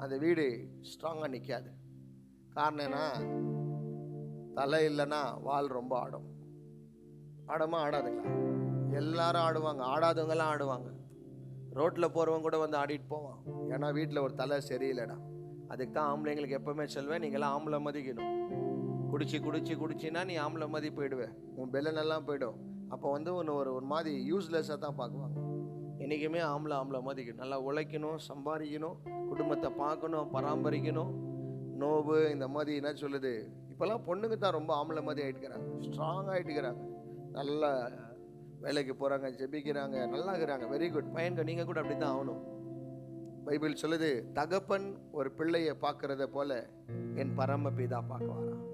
அந்த வீடு ஸ்ட்ராங்காக நிற்காது. காரணம் என்ன? தலை இல்லைன்னா வால் ரொம்ப ஆடும். ஆடமா ஆடாதுங்களா? எல்லாரும் ஆடுவாங்க, ஆடாதவங்கெல்லாம் ஆடுவாங்க. ரோட்டில் போகிறவங்க கூட வந்து ஆடிட்டு போவான். ஏன்னா வீட்டில் ஒரு தலை சரியில்லைடா. அதுக்கு தான் ஆம்பளைங்களுக்கு எப்போவுமே சொல்வேன், நீங்களாம் ஆம்பளை மதிக்கணும். குடிச்சின்னா நீ ஆம்பளை மதி போயிடுவேன், உன் பெல்லனெல்லாம் போயிடும். அப்போ வந்து ஒன்று ஒரு மாதிரி யூஸ்லெஸ்ஸாக தான் பார்க்குவாங்க. என்றைக்குமே ஆம்பளை மதிக்கணும். நல்லா உழைக்கணும், சம்பாதிக்கணும், குடும்பத்தை பார்க்கணும், பராமரிக்கணும். நோவு இந்த மாதிரி என்ன சொல்லுது, இப்போல்லாம் பொண்ணுங்க தான் ரொம்ப ஆம்பளை மாதிரி ஆகிட்டுக்கிறாங்க, ஸ்ட்ராங் ஆகிட்டுக்கிறாங்க, நல்லா வேலைக்கு போகிறாங்க, ஜெபிக்கிறாங்க, நல்லா இருக்கிறாங்க. Very good. பையன்கள் நீங்கள் கூட அப்படி தான் ஆகணும். பைபிள் சொல்லுது, தகப்பன் ஒரு பிள்ளையை பார்க்கறத போல என் பரமபிதா பார்க்குவாராம்.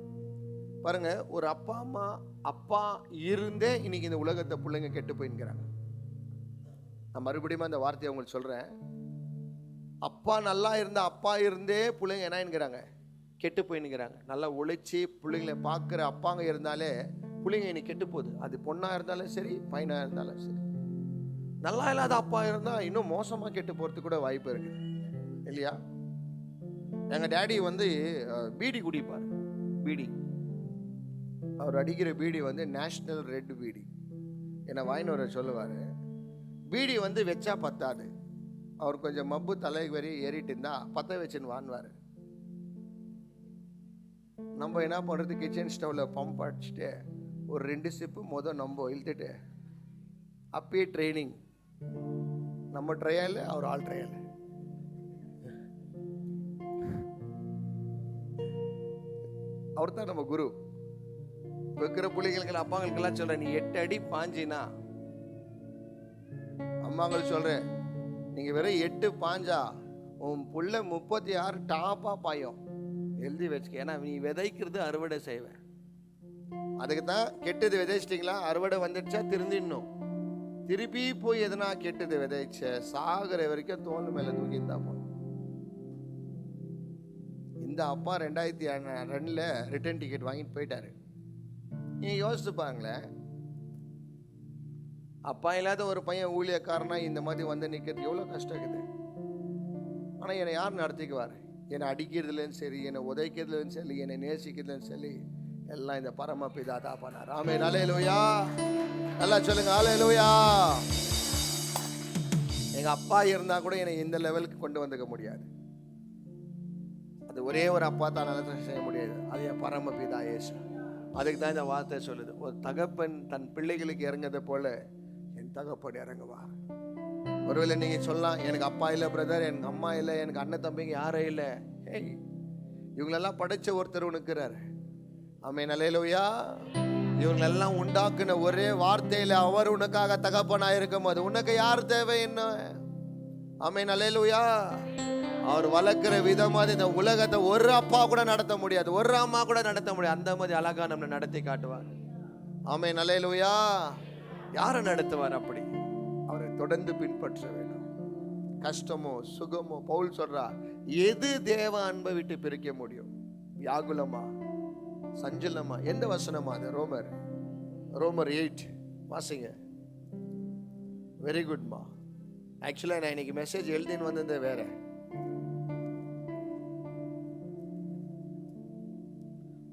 பாருங்க, ஒரு அப்பா இருந்தே இன்னைக்கு இந்த உலகத்தை பிள்ளைங்க கெட்டு போயின்னுக்கிறாங்க. நான் மறுபடியும் அந்த வார்த்தையை உங்களுக்கு சொல்கிறேன். அப்பா நல்லா இருந்த அப்பா இருந்தே பிள்ளைங்க என்ன என்கிறாங்க, கெட்டு போயின்னுக்கிறாங்க. நல்லா உழைச்சி பிள்ளைங்களை பார்க்குற அப்பாங்க இருந்தாலே பிள்ளைங்க இன்னைக்கு கெட்டு போகுது. அது பொண்ணாக இருந்தாலும் சரி, பையனாக இருந்தாலும் சரி. நல்லா இல்லாத அப்பா இருந்தால் இன்னும் மோசமாக கெட்டு போகிறதுக்கு கூட வாய்ப்பு இருக்குது இல்லையா? எங்கள் டேடி வந்து பீடி குடிப்பார். பீடி அவர் அடிக்கிற பீடி வந்து நேஷ்னல் ரெட் பீடி. என்னை வாங்கின்னு வர சொல்லுவார். பீடி வந்து வச்சா பத்தாது, அவர் கொஞ்சம் மப்பு தலைக்கு வரி ஏறிட்டு இருந்தா பற்ற வச்சுன்னு வாங்குவார். நம்ம என்ன பண்ணுறது, கிச்சன் ஸ்டவ்வில் பம்ப் அடிச்சுட்டு ஒரு 2 சிப்பு நம்ம இழுத்துட்டு அப்பயே ட்ரைனிங். நம்ம ட்ரையல், அவர் ஆள் ட்ரையல். அவர் தான் நம்ம குரு. வைக்கிற பிள்ளைங்களுக்கு அப்பாங்களுக்கெல்லாம் சொல்கிறேன், நீ 8 அடி பாஞ்சினா, அம்மாங்களுக்கு சொல்கிறேன், நீங்கள் வெறும் 8 பாஞ்சா உன் புள்ள 36 டாப்பாக பாயும். எழுதி வச்சுக்க. ஏன்னா நீ விதைக்கிறது அறுவடை செய்வேன். அதுக்கு தான் கெட்டது விதைச்சிட்டிங்களா, அறுவடை வந்துடுச்சா திருந்திடணும். திருப்பி போய் எதனா கெட்டது விதைச்ச சாகிற வரைக்கும் தோல் மேலே தூக்கி இருந்தா போதும். இந்த அப்பா 2002 ரிட்டர்ன் டிக்கெட் வாங்கிட்டு போயிட்டாரு. நீங்கள் யோசிச்சு பாருங்களேன், அப்பா இல்லாத ஒரு பையன் ஊழியக்காரனா இந்த மாதிரி வந்து நிற்கிறது எவ்வளோ கஷ்டம் இருக்குது. ஆனால் என்னை யார் நடத்திக்குவார்? என்னை அடிக்கிறதுலேயும் சரி, என்னை உதைக்கிறதுலேயும் சரி, என்னை நேசிக்கிறதுலேயும் சரி, எல்லாம் இந்த பரமபிதா தான் பண்ணார். ஆமென். அல்லேலூயா. நல்லா சொல்லுங்க அல்லேலூயா. எங்க அப்பா இருந்தா கூட என்னை இந்த லெவலுக்கு கொண்டு வந்துக்க முடியாது. அது ஒரே ஒரு அப்பா தான் நல்லா செய்ய முடியாது. அது என் பரமபிதா இயேசு. அதுக்கு தான் இந்த வார்த்தை சொல்லுது, ஒரு தகப்பன் தன் பிள்ளைகளுக்கு இறங்கதை போல என் தகப்பன் இறங்குவார். ஒருவேளை நீங்க சொல்லலாம், எனக்கு அப்பா இல்லை பிரதர், எனக்கு அம்மா இல்லை, எனக்கு அண்ணன் தம்பிங்க யாரும் இல்லை. ஏய், இவங்களெல்லாம் படைச்ச ஒருத்தர் உனக்குறாரு. ஆமென், அல்லேலூயா. இவங்களெல்லாம் உண்டாக்குன ஒரே வார்த்தையில அவர் உனக்காக தகப்பனா இருக்கும் போது உனக்கு யார் தேவை என்ன? ஆமென், அல்லேலூயா. அவர் வளர்க்கிற விதம் அது இந்த உலகத்தை ஒரு அப்பா கூட நடத்த முடியாது, ஒரு அம்மா கூட நடத்த முடியாது. அந்த மாதிரி அழகா நம்மளை நடத்தி காட்டுவார். ஆமென், அல்லேலூயா. யாரை நடத்துவார்? அப்படி அவரை தொடர்ந்து பின்பற்ற வேண்டும். கஷ்டமோ சுகமோ, பவுல் சொல்றார், எது தேவ அன்பை விட்டு பிரிக்க முடியும்? வியாகுலமா, சஞ்சலமா? எந்த வசனமா அது? ரோமர் 8 வாசிங்க. வெரி குட்மா. ஆக்சுவலா நான் இன்னைக்கு மெசேஜ் எழுதின்னு வந்தது வேற.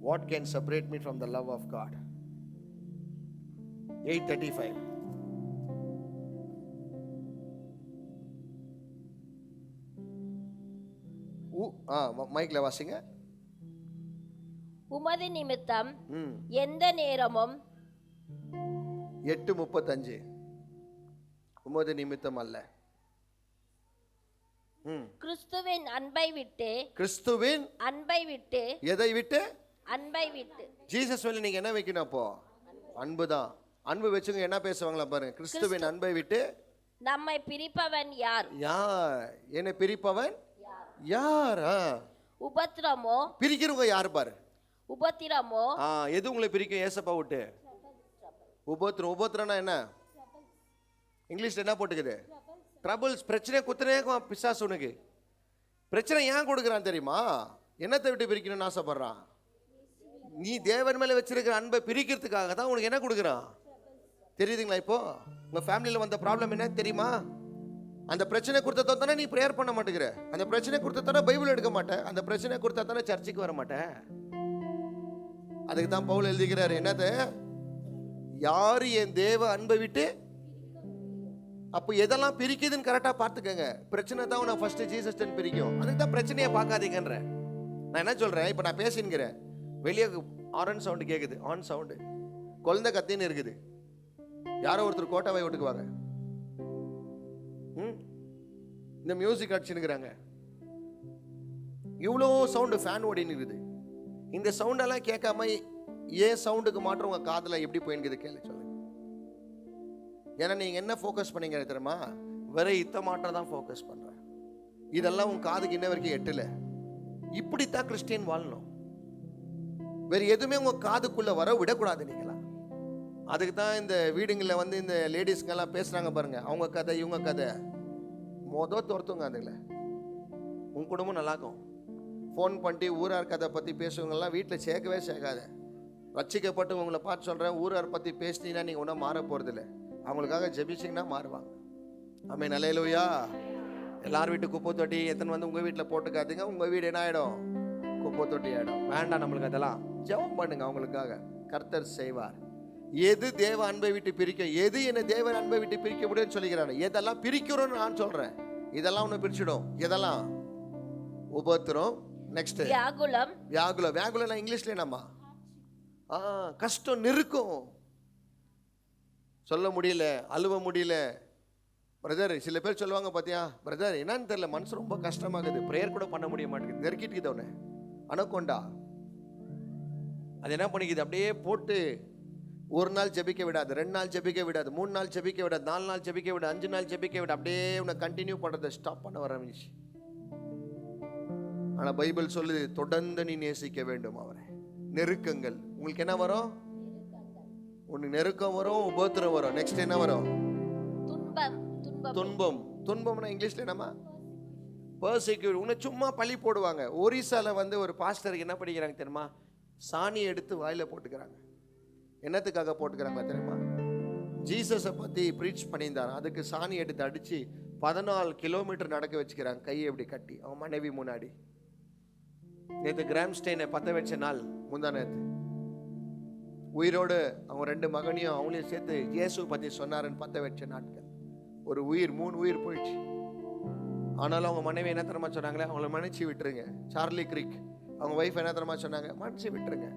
What can separate me from the love of God? 8:35. மைக்ல வாசிங்க. உமது நிமித்தம் எந்த நேரமும் 8:35. உமது நிமித்தம் அல்ல, கிறிஸ்துவின் அன்பை விட்டு. கிறிஸ்துவின் அன்பை விட்டு. எதை விட்டு? அன்பை விட்டு. ஜீசஸ் சொல்லி நீங்க என்ன வைக்கணும்? அப்போ அன்பு தான். அன்பு வச்சுங்க என்ன பேசுவாங்களா பாருங்க. கிறிஸ்துவின் அன்பை விட்டு நம்மை பிரிப்பவன் யார்? யார்? என்னை பிரிப்பவன் யார்? உபத்திரமோ? பிரிக்கிறவங்க யார் பாரு. உபத்திரமோ? எது உங்களை பிரிக்கும் ஏசப்பா விட்டு? உபத்திரம். உபத்திரம்னா என்ன? இங்கிலீஷ்ல என்ன போட்டுக்குது? ட்ரபிள்ஸ். பிரச்சனை குத்துனே பிசாசு. உனக்கு பிரச்சனை ஏன் கொடுக்குறான் தெரியுமா? என்னத்தை விட்டு பிரிக்கணும்னு ஆசைப்படுறான்? நீ தேவன் மேல வச்சிருக்கிற அன்பை பிரிக்கிறதுக்காக தான் உனக்கு என்ன கொடுக்குறான். தெரியுதுங்களா? இப்போ உங்க ஃபேமிலியில வந்த ப்ராப்ளம் என்ன தெரியுமா? அந்த பிரச்சனை கொடுத்தா தானே நீ ப்ரேயர் பண்ண மாட்டேங்கிற, அந்த பிரச்சனை கொடுத்தா தானே பைபிள் எடுக்க மாட்டேன், அந்த பிரச்சனை கொடுத்தா தானே சர்ச்சுக்கு வர மாட்டேன். அதுக்கு தான் பவுல் எழுதிக்கிறாரு, என்னது? யாரு என் தேவ அன்பை விட்டு. அப்போ எதெல்லாம் பிரிக்குதுன்னு கரெக்டாக பார்த்துக்கங்க. பிரச்சனை தான் உன்னை ஃபர்ஸ்ட் ஜீசஸ்டன் பிரிக்கும். அதுக்கு தான் பிரச்சனையை பார்க்காதீங்கன்ற. நான் என்ன சொல்றேன், இப்போ நான் பேசினுக்கிறேன், வெளியே ஆரன் சவுண்டு கேட்குது, ஆன் சவுண்டு, குழந்தை கத்தின்னு இருக்குது, யாரோ ஒருத்தர் கோட்டாவை விட்டுக்குவாங்க, இந்த மியூசிக் அடிச்சுன்னுக்குறாங்க, இவ்வளோ சவுண்டு ஃபேன் ஓடின்னு இருக்குது. இந்த சவுண்டெல்லாம் கேட்காம ஏன் சவுண்டுக்கு மாற்றம் உங்க காதில் எப்படி போயின்னுக்குது கேள்வி சொல்லுங்க. ஏன்னா நீங்க என்ன ஃபோக்கஸ் பண்ணீங்க தெரியுமா? வேற இத்த மாற்றம் தான் ஃபோக்கஸ் பண்றேன். இதெல்லாம் உங்க காதுக்கு இன்ன வரைக்கும் எட்டல. இப்படித்தான் கிறிஸ்டியன் வாழணும். வேற எதுவுமே உங்க காதுக்குள்ள வர விடக்கூடாது நீங்களா. அதுக்கு தான் இந்த வீடுங்களில் வந்து இந்த லேடிஸ்க்கெல்லாம் பேசுறாங்க பாருங்க, அவங்க கதை இவங்க கதை துரத்துங்க. அதில் உங்க குடும்பம் நல்லாக்கும். ஃபோன் பண்ணி ஊரார் கதை பற்றி பேசுவவங்கெல்லாம் வீட்டில் சேர்க்கவே சேர்க்காத. ரட்சிக்கப்பட்டு உங்களை பார்த்து சொல்கிறேன், ஊரார் பற்றி பேசினீங்கன்னா நீங்கள் ஒன்றும் மாற போகிறதில்ல. அவங்களுக்காக ஜெபிச்சிங்கன்னா மாறுவாங்க. ஆமென், அல்லேலூயா. எல்லார் வீட்டு குப்பை தொட்டி எத்தனை வந்து உங்கள் வீட்டில் போட்டுக்காதீங்க. உங்கள் வீடு என்ன ஆகிடும்? குப்பை தொட்டி ஆகிடும். வேண்டாம் நம்மளுக்கு அதெல்லாம். ஜெபம் பண்ணுங்க அவங்களுக்காக, கர்த்தர் செய்வார். எது தேவ அன்பை விட்டு பிரிக்க, எது என்ன தேவ அன்பை விட்டு பிரிக்க முடியும்னு சொல்லிக்கிறாங்க. எதெல்லாம் பிரிக்கிறோன்னு நான் சொல்கிறேன், இதெல்லாம் ஒன்று பிரிச்சிடும். எதெல்லாம்? உபத்திரம். நெக்ஸ்ட் வியாகுலம். வியாகுலம். வியாகுலம் இங்கிலீஷ்ல என்னம்மா? கஷ்டம், நெருக்கம், சொல்ல முடியல, அழுவ முடியல. பிரதர் சில பேர் சொல்லுவாங்க பார்த்தியா, பிரதர் என்னன்னு தெரியல, மனசு ரொம்ப கஷ்டமாகுது, ப்ரேயர் கூட பண்ண முடிய மாட்டேங்குது, நெருக்கிட்டு உடனே அனக்கொண்டா அது என்ன பண்ணிக்குது, அப்படியே போட்டு ஒரு நாள் ஜெபிக்க விடாது, 2 நாள் ஜெபிக்க விடாது, 3 நாள் ஜெபிக்க விடாது, 4 நாள் ஜெபிக்க விடாது, 5 நாள் ஜெபிக்க விடாது, அப்படியே உன்னை கண்டினியூ பண்ணுறதை ஸ்டாப் பண்ண ஆரம்பிச்சு. ஆனால் பைபிள் சொல்லுது, தொடர்ந்து நீ நேசிக்க வேண்டும் அவரை. நெருக்கங்கள் உங்களுக்கு என்ன வரும்? உனக்கு நெருக்கம் வரும், உபத்திரம் வரும். நெக்ஸ்ட் என்ன வரும்? துன்பம். துன்பம்னா இங்கிலீஷ்ல என்னமா? பர்சிக்யூட். உன்னை சும்மா பழி போடுவாங்க. ஒரிசால வந்து ஒரு பாஸ்டருக்கு என்ன படிக்கிறாங்க தெரியுமா? சாணி எடுத்து வாயில போட்டுக்கிறாங்க. என்னத்துக்காக போட்டுக்கிறாங்க தெரியுமா? ஜீசஸை பத்தி ப்ரீச் பண்ணியிருந்தார், அதுக்கு சாணி எடுத்து அடிச்சு 14 கிலோமீட்டர் நடக்க வச்சுக்கிறாங்க, கையை எப்படி கட்டி அவன் மனைவி முன்னாடி. நேற்று கிராம்ஸ்டெயினை பற்ற வச்ச நாள், முந்தா நேற்று உயிரோடு அவங்க 2 மகனையும் அவங்களையும் சேர்த்து இயேசு பற்றி சொன்னாருன்னு பற்ற வச்ச நாட்கள். ஒரு உயிர், 3 உயிர் போயிடுச்சு. ஆனாலும் அவங்க மனைவி என்ன தரமா சொன்னாங்களே, அவங்கள மன்னிச்சு விட்டுருங்க. சார்லி கிரிக் அவங்க ஒய்ஃப் என்ன தரமா சொன்னாங்க, மன்னிச்சு விட்டுருங்க.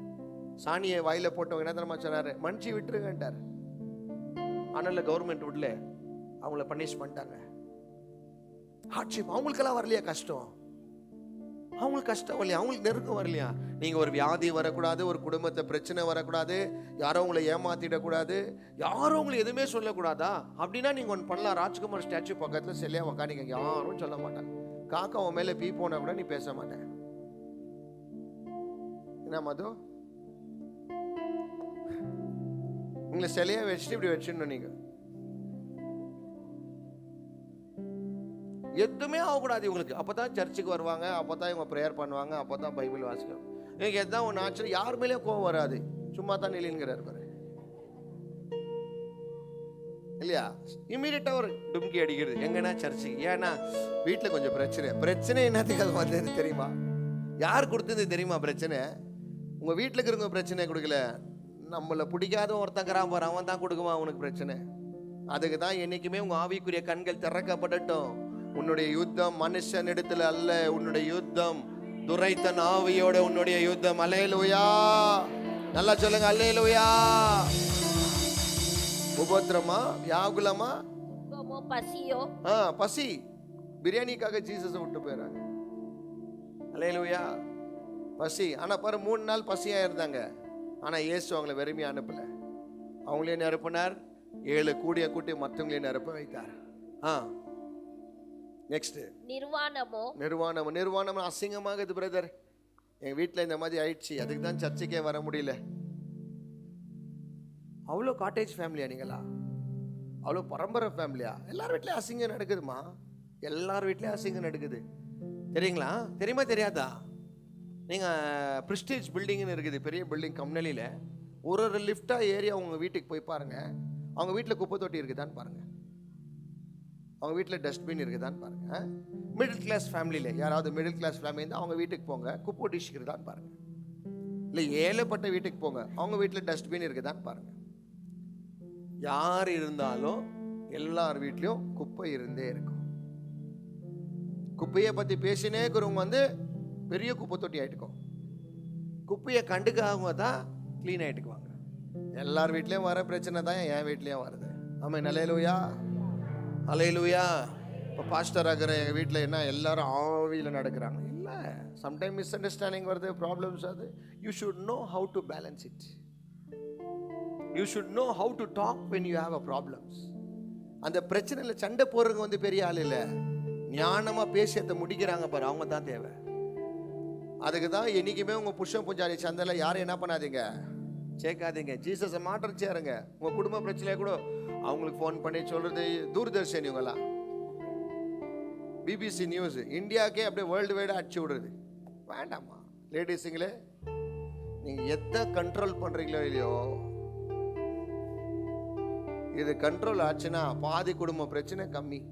சாணியை வாயில போட்டவங்க என்ன தெரியுமா சொன்னாரு? மன்னிச்சு விட்டுருங்கன்ட்டார். ஆனால் கவர்மெண்ட் விடல, அவங்கள பனிஷ் பண்ணிட்டாங்க. ஹார்ட்ஷிப் அவங்களுக்கெல்லாம் வரலையா கஷ்டம்? அவங்களுக்கு கஷ்டம் வரலையா? அவங்களுக்கு நெருக்கம் வரலையா? நீங்க ஒரு வியாதி வரக்கூடாது, ஒரு குடும்பத்தை பிரச்சனை வரக்கூடாது, யாரோ உங்களை ஏமாத்திடக்கூடாது, யாரும் உங்களை எதுவுமே சொல்லக்கூடாதா? அப்படின்னா நீங்க ஒன்று பண்ணலாம். ராஜ்குமார் ஸ்டாச்சு பக்கத்துல சிலையா உக்காண்டிங்க, யாரும் சொல்ல மாட்டாங்க. காக்கா உன் மேல பீ போனா கூட நீ பேச மாட்டேன். என்ன மது? உங்களை சிலையா வச்சுட்டு இப்படி வச்சிடணும். நீங்க எதுவுமே ஆகக்கூடாது இவங்களுக்கு. அப்பதான் சர்ச்சுக்கு வருவாங்க, அப்பதான் இவங்க ப்ரேயர் பண்ணுவாங்க, அப்பதான் பைபிள் வாசிக்கும். எனக்கு எதாவது ஒன்று ஆச்சு, யார் மேலேயும் கோவம் வராது, சும்மா தான் நிலைங்கிறார் பாரு இல்லையா? இமீடியட்டா ஒரு டும்கி அடிக்கிறது எங்கன்னா சர்ச்சுக்கு. ஏன்னா வீட்டில் கொஞ்சம் பிரச்சனை என்னத்துக்கு அது வந்தது தெரியுமா? யார் கொடுத்தது தெரியுமா பிரச்சனை? உங்க வீட்டில் இருக்கிறவங்க பிரச்சனை கொடுக்கல, நம்மளை பிடிக்காத ஒருத்தங்கிறான் பாரு, அவன் தான் கொடுக்குமா உனக்கு பிரச்சனை. அதுக்கு தான் என்னைக்குமே உங்க ஆவிக்குரிய கண்கள் திறக்கப்படட்டும். உன்னுடைய யுத்தம் மனுஷன் இடத்துல அல்ல, உன்னுடைய யுத்தம் துரைத்தன் ஆவியோட உன்னுடைய யுத்தம். அல்லேலூயா, நல்லா சொல்லுங்க அல்லேலூயா. உபத்திரமா, வியாகுலமா, பசியோ, பசி. பிரியாணிக்காக ஜீசஸை விட்டு போயிறாங்க. அல்லேலூயா. பசி. ஆனா பாரு, 3 நாள் பசியா இருந்தாங்க. ஆனா இயேசு அவங்களை வெறுமையா அனுப்பல, அவங்களே நிரப்பினார். 7 கூடிய கூட்டி மற்றவங்களே நிரப்ப வைத்தார். நெக்ஸ்ட் நிர்வாணம் அசிங்கமாகுது பிரதர். எங்க வீட்டில் இந்த மாதிரி ஆயிடுச்சு, அதுக்கு தான் சர்ச்சுக்கே வர முடியல. அவ்வளோ காட்டேஜ் ஃபேமிலியா நீங்களா? அவ்வளோ பரம்பரை ஃபேமிலியா? எல்லார் வீட்லயும் அசிங்கம் நடக்குதுமா, எல்லார் வீட்லயும் அசிங்கம் நடக்குது. தெரியுங்களா? தெரியுமா தெரியாதா? நீங்க பிரிஸ்டேஜ் பில்டிங்னு இருக்குது, பெரிய பில்டிங் கம்னலியில். ஒரு லிஃப்டா ஏரியா உங்க வீட்டுக்கு போய் பாருங்க, அவங்க வீட்டில் குப்பை தொட்டி இருக்குதான்னு பாருங்க, அவங்க வீட்டில் டஸ்ட்பின் இருக்குதான்னு பாருங்க. மிடில் கிளாஸ் ஃபேமிலியில் யாராவது மிடில் கிளாஸ் ஃபேமிலி இருந்தால் அவங்க வீட்டுக்கு போங்க, குப்பை டிஷ் இருக்குதான்னு பாருங்க. இல்லை ஏழைப்பட்ட வீட்டுக்கு போங்க, அவங்க வீட்டில் டஸ்ட்பின் இருக்குதான்னு பாருங்க. யார் இருந்தாலும் எல்லார் வீட்லையும் குப்பை இருந்தே இருக்கும். குப்பையை பற்றி பேசினே இருக்கிறவங்க பெரிய குப்பை தொட்டி ஆயிட்டுக்கும். குப்பையை கண்டுக்காம தான் க்ளீன் ஆகிட்டுக்குவாங்க. எல்லார் வீட்லேயும் வர பிரச்சனை தான் என் வீட்லேயும் வருது. ஆமாம், அல்லேலூயா, அல்லேலூயா. இப்போ பாஸ்டர் ஆகிற எங்கள் வீட்டில் என்ன எல்லாரும் ஆவியில் நடக்கிறாங்க இல்லை. சம்டைம் மிஸ் அண்டர்ஸ்டாண்டிங் வருது, ப்ராப்ளம்ஸ் அது. You should know how to balance it. You should know how to talk when you have a problems. அந்த பிரச்சனையில் சண்டை போடுறவங்க பெரிய ஆள் இல்லை, ஞானமாக பேசியத்தை முடிக்கிறாங்க பாரு, அவங்க தான் தேவை. அதுக்கு தான் என்றைக்குமே உங்கள் புருஷன் பூஜாரி சந்தையில் யாரும் என்ன பண்ணாதீங்க, சேர்க்காதீங்க. ஜீசஸை மாற்றம் சேருங்க. உங்கள் குடும்ப பிரச்சனையை கூட அவங்களுக்கு ஃபோன் பண்ணி சொல்கிறது தூர்தர்ஷன், இவங்கெல்லாம் பிபிசி நியூஸ், இந்தியாவுக்கே அப்படியே வேர்ல்டு வைடாக அடிச்சு விடுறது. வேண்டாமா லேடிஸுங்களே, நீங்கள் எதை கண்ட்ரோல் பண்ணுறீங்களோ இல்லையோ, இது கண்ட்ரோல் ஆச்சுன்னா பாதி குடும்ப பிரச்சனை கம்மி.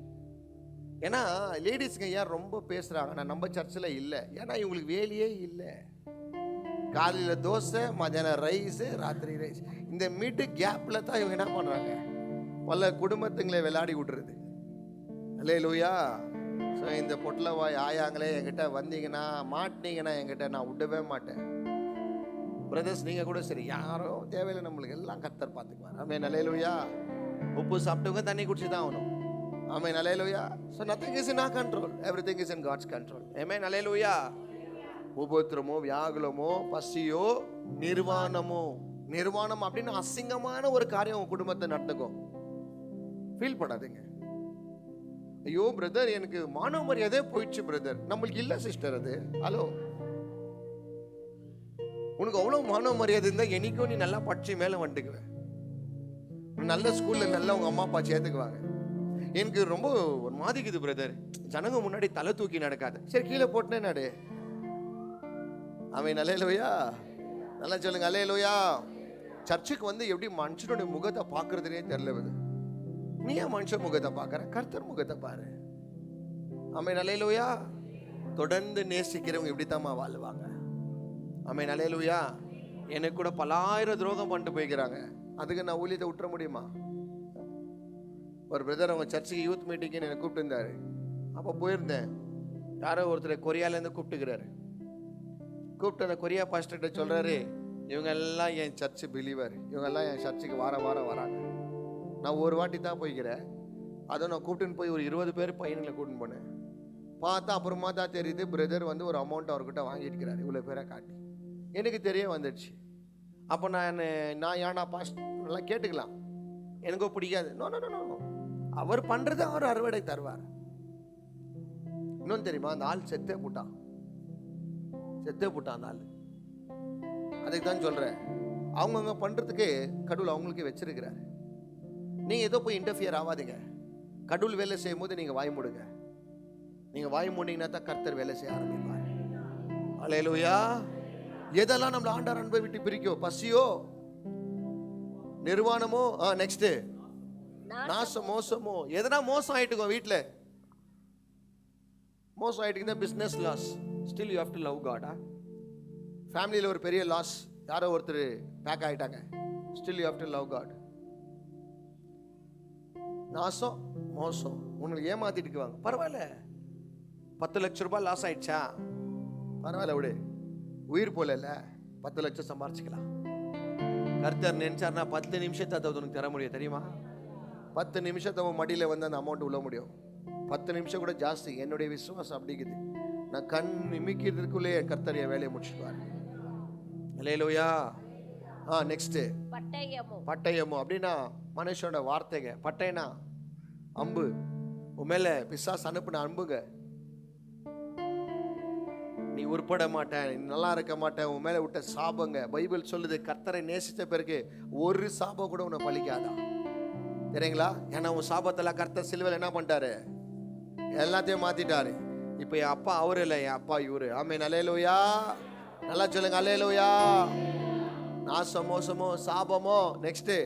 ஏன்னா லேடிஸுங்க ஏன் ரொம்ப பேசுகிறாங்க, நான் நம்ம சர்ச்சில் இல்லை, ஏன்னா இவங்களுக்கு வேலையே இல்லை. காலையில் தோசை, மத்தியானம் ரைஸு, ராத்திரி ரைஸ். இந்த மிட் கேப்பில் தான் இவங்க என்ன பண்ணுறாங்க, பல குடும்பத்துங்களை விளையாடி விட்டுறது. அல்லேலூயா. ஸோ இந்த பொட்டலவாய் ஆயாங்களே என்கிட்ட வந்தீங்கன்னா, மாட்டினீங்கன்னா என்கிட்ட நான் விடவே மாட்டேன். பிரதர்ஸ் நீங்கள் கூட சரி, யாரும் தேவையில்லை, நம்மளுக்கு எல்லாம் கர்த்தர் பார்த்துக்குவார். ஆமென், அல்லேலூயா. உப்பு சாப்பிட்டவங்க தண்ணி குடிச்சு தான் ஆகணும். Amen, alleluia. So nothing is in our control, everything is in God's control. Amen, alleluia. உபத்திரமோ, வியாகுலமோ, பசியோ, நிர்வாணமோ. நிர்வாணம் அப்படின்னு அசிங்கமான ஒரு காரியம் உங்க குடும்பத்தை நடத்துக்கும். ஃபீல் பண்ணாதீங்க. ஐயோ பிரதர், எனக்கு மானவ மரியாதை போயிடுச்சு பிரதர். நம்மளுக்கு இல்லை சிஸ்டர் அது. ஹலோ, உனக்கு அவ்வளோ மானவ மரியாதை இருந்தால் என்னைக்கும் நீ நல்லா படிச்சு மேலே வந்துக்குவேன். நல்ல ஸ்கூல்ல நல்லா உங்க அம்மா அப்பா சேர்த்துக்குவாங்க. எனக்கு ரொம்ப ஒரு மாதிக்குது பிரதர், ஜனங்க முன்னாடி தலை தூக்கி நடக்காது. சரி, கீழே போட்டே நடு. அவன் அல்லேலூயா, நல்லா சொல்லுங்க அல்லேலூயா. சர்ச்சுக்கு எப்படி மனுஷனுடைய முகத்தை பார்க்கறதுனே தெரியல. நீ ஏன் மனுஷன் முகத்தை பார்க்கற, கர்த்தர் முகத்தை பாரு. ஆமென், அல்லேலூயா. தொடர்ந்து நேசிக்கிறவங்க இப்படித்தாம்மா வாழ்வாங்க. ஆமென், அல்லேலூயா. எனக்கு கூட பலாயிரம் துரோகம் பண்ணிட்டு போய்க்கிறாங்க, அதுக்கு நான் ஊழியத்தை விட்டுற முடியுமா? ஒரு பிரதர் அவங்க சர்ச்சுக்கு யூத் மீட்டிங்னு என்னை கூப்பிட்டு இருந்தாரு. அப்போ போயிருந்தேன். யாரோ ஒருத்தர் கொரியாலேருந்து கூப்பிட்டுக்கிறாரு. கூப்பிட்டு அந்த கொரியா பாஸ்டர்கிட்ட சொல்றாரு, இவங்க எல்லாம் என் சர்ச்சு பிலீவர், இவங்க எல்லாம் என் சர்ச்சுக்கு வாரம் வராங்க. நான் ஒரு வாட்டி தான் போய்க்கிறேன். அதை நான் கூப்பிட்டுன்னு போய் ஒரு 20 பேர் பையன்களை கூட்டின்னு போனேன். பார்த்தா அப்புறமா தான் தெரியுது பிரதர் வந்து ஒரு அமௌண்ட் அவர்கிட்ட வாங்கியிருக்கிறார், இவ்வளோ பேரை காட்டி. எனக்கு தெரிய வந்துடுச்சு. அப்போ நான் ஏன்னா பாஸ்ட் நல்லா கேட்டுக்கலாம், எனக்கோ பிடிக்காது. நோ நோ நோ நோ, அவர் பண்ணுறது அவர் அறுவடை தருவார். இன்னொன்று தெரியுமா, அந்த ஆள் செத்தே போட்டான் அந்த ஆள். அதுக்கு தான் சொல்கிறேன், அவங்கவுங்க பண்ணுறதுக்கு கடவுள் அவங்களுக்கே வச்சிருக்கிறார். நீங்கள் ஏதோ போய் இன்டர்ஃபியர் ஆகாதீங்க. கடவுள் வேலை செய்யும் போது நீங்கள் வாய் மூடுங்க. நீங்கள் வாய் மூடிங்கன்னா தான் கர்த்தர் வேலை செய்ய ஆரம்பிப்பார். அல்லேலூயா. எதெல்லாம் நம்மள ஆண்டவர் அன்பை விட்டு பிரிக்கோ, பசியோ, நிர்வாணமோ, நெக்ஸ்ட் நாசம் மோசமோ, எதனா மோசம் ஆயிட்டுக்கோ, வீட்டில் மோசம் ஆயிட்டு, business loss, still you have to love God. ஃபேமிலியில் ஒரு பெரிய லாஸ், யாரோ ஒருத்தர் பேக் ஆகிட்டாங்க, still you have to love God. நாசம் மோசம் உங்களுக்கு ஏமாத்திட்டுக்குவாங்க, பரவாயில்ல. 10 லட்சம் ரூபாய் லாஸ் ஆயிடுச்சா, பரவாயில்ல விடு, உயிர் போல 10 லட்சம் சம்பாரிச்சுக்கலாம். கர்த்தர் நினைச்சார்னா 10 நிமிஷத்தை அதை உனக்கு தர முடியும் தெரியுமா? 10 நிமிஷத்தை உன் மடியில் வந்து அந்த அமௌண்ட் உள்ள முடியும். 10 நிமிஷம் கூட ஜாஸ்தி. என்னுடைய விசுவாசம் அப்படிங்குது. நான் கண் நிமிக்கிறதுக்குள்ளே கர்த்தர் என் வேலையை முடிச்சுடுவார். அல்லேலூயா. நெக்ஸ்ட் பட்டயமோ அப்படின்னா மனுஷனோட வார்த்தைங்க. பட்டயனா அம்பு, உன் மேல பிசாசு அனுப்புன அம்புங்க. நீ உருப்பட மாட்டேன், நீ நல்லா இருக்க மாட்டேன், உன் மேல விட்ட சாபங்க. பைபிள் சொல்லுது, கர்த்தரை நேசித்த பிறகு ஒரு சாபம் கூட உன்னை பலிக்காதான், தெரியுங்களா? ஏன்னா உன் சாபத்தில் கர்த்தர் சிலுவையில் என்ன பண்ணிட்டாரு, எல்லாத்தையும் மாத்திட்டாரு. இப்போ என் அப்பா அவரு இல்லை, என் அப்பா இவரு. ஆமென். அல்லேலூயா. நல்லா சொல்லுங்க, அல்லேலூயா. நாசம் மோசமோ சாபமோ, நெக்ஸ்ட்